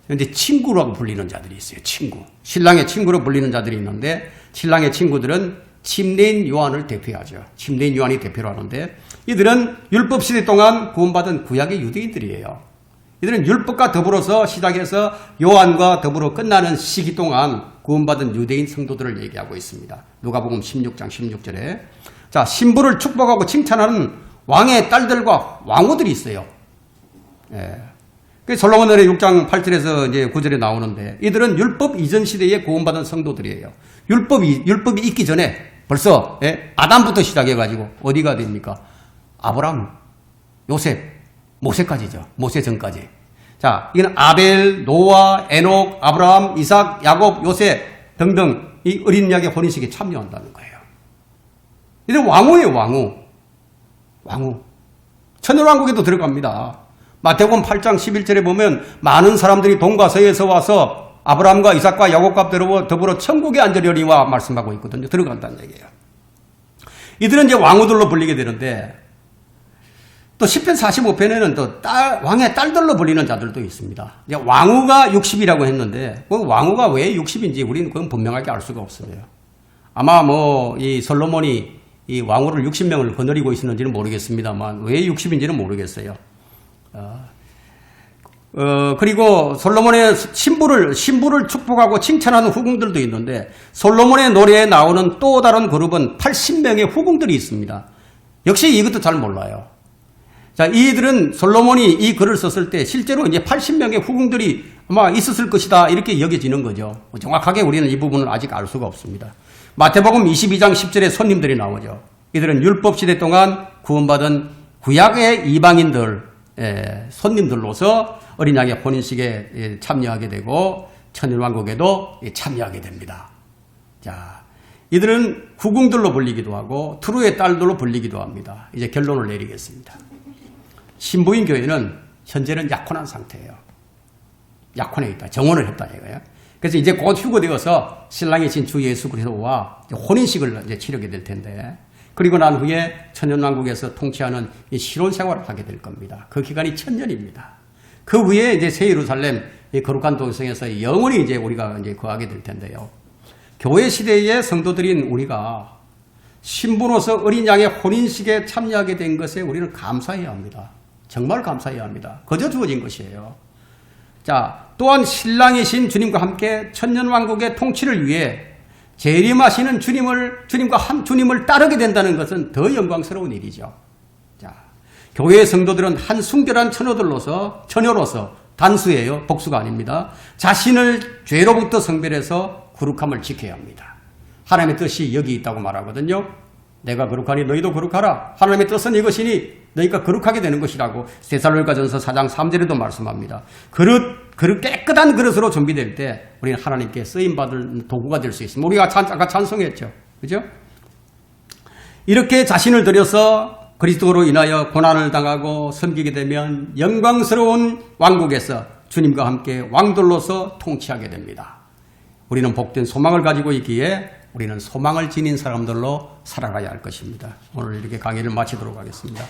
그런데 친구라고 불리는 자들이 있어요. 친구. 신랑의 친구로 불리는 자들이 있는데 신랑의 친구들은 침례인 요한을 대표하죠. 침례인 요한이 대표로 하는데 이들은 율법시대 동안 구원받은 구약의 유대인들이에요. 이들은 율법과 더불어서 시작해서 요한과 더불어 끝나는 시기 동안 구원받은 유대인 성도들을 얘기하고 있습니다. 누가복음 16장 16절에 자, 신부를 축복하고 칭찬하는 왕의 딸들과 왕후들이 있어요. 예. 솔로몬 노래 6장 8절에서 이제 9절에 나오는데 이들은 율법 이전 시대에 구원받은 성도들이에요. 율법이 있기 전에 벌써 아담부터 시작해가지고 어디가 됩니까? 아브람, 요셉, 모세까지죠. 모세 전까지. 자, 이건 아벨, 노아, 에녹, 아브라함, 이삭, 야곱, 요셉 등등 이 어린 양의 혼인식에 참여한다는 거예요. 이들은 왕후예요. 왕후. 천년왕국에도 들어갑니다. 마태복음 8장 11절에 보면 많은 사람들이 동과 서에서 와서 아브라함과 이삭과 야곱과 더불어 천국에 앉으려니와 말씀하고 있거든요. 들어간다는 얘기예요. 이들은 이제 왕후들로 불리게 되는데 또 10편 45편에는 또 왕의 딸들로 불리는 자들도 있습니다. 이제 왕후가 60이라고 했는데 그 왕후가 왜 60인지 우리는 그건 분명하게 알 수가 없어요. 아마 이 솔로몬이 이 왕후를 60명을 거느리고 있었는지는 모르겠습니다만 왜 60인지는 모르겠어요. 그리고 솔로몬의 신부를 축복하고 칭찬하는 후궁들도 있는데 솔로몬의 노래에 나오는 또 다른 그룹은 80명의 후궁들이 있습니다. 역시 이것도 잘 몰라요. 자, 이들은 솔로몬이 이 글을 썼을 때 실제로 이제 80명의 후궁들이 아마 있었을 것이다 이렇게 여겨지는 거죠. 정확하게 우리는 이 부분을 아직 알 수가 없습니다. 마태복음 22장 10절에 손님들이 나오죠. 이들은 율법시대 동안 구원받은 구약의 이방인들 손님들로서 어린 양의 혼인식에 참여하게 되고 천년왕국에도 참여하게 됩니다. 자, 이들은 후궁들로 불리기도 하고 트루의 딸들로 불리기도 합니다. 이제 결론을 내리겠습니다. 신부인 교회는 현재는 약혼한 상태예요. 약혼해 있다. 정혼을 했다 이거예요. 그래서 이제 곧 휴거되어서 신랑이신 주 예수 그리스도와 혼인식을 이제 치르게 될 텐데 그리고 난 후에 천년왕국에서 통치하는 이 신혼 생활을 하게 될 겁니다. 그 기간이 1000년입니다. 그 후에 이제 새 예루살렘 거룩한 도성에서 영원히 이제 우리가 이제 거하게 될 텐데요. 교회 시대의 성도들인 우리가 신부로서 어린 양의 혼인식에 참여하게 된 것에 우리는 감사해야 합니다. 정말 감사해야 합니다. 거저 주어진 것이에요. 자, 또한 신랑이신 주님과 함께 천년왕국의 통치를 위해 재림하시는 주님을 따르게 된다는 것은 더 영광스러운 일이죠. 자, 교회의 성도들은 한 순결한 처녀로서 단수예요. 복수가 아닙니다. 자신을 죄로부터 성별해서 거룩함을 지켜야 합니다. 하나님의 뜻이 여기 있다고 말하거든요. 내가 거룩하니 너희도 거룩하라. 하나님의 뜻은 이것이니 너희가 거룩하게 되는 것이라고 데살로니가전서 4장 3절에도 말씀합니다. 그릇 깨끗한 그릇으로 준비될 때 우리는 하나님께 쓰임받을 도구가 될 수 있습니다. 우리가 아까 찬송했죠. 그죠? 이렇게 자신을 들여서 그리스도로 인하여 고난을 당하고 섬기게 되면 영광스러운 왕국에서 주님과 함께 왕들로서 통치하게 됩니다. 우리는 복된 소망을 가지고 있기에 우리는 소망을 지닌 사람들로 살아가야 할 것입니다. 오늘 이렇게 강의를 마치도록 하겠습니다.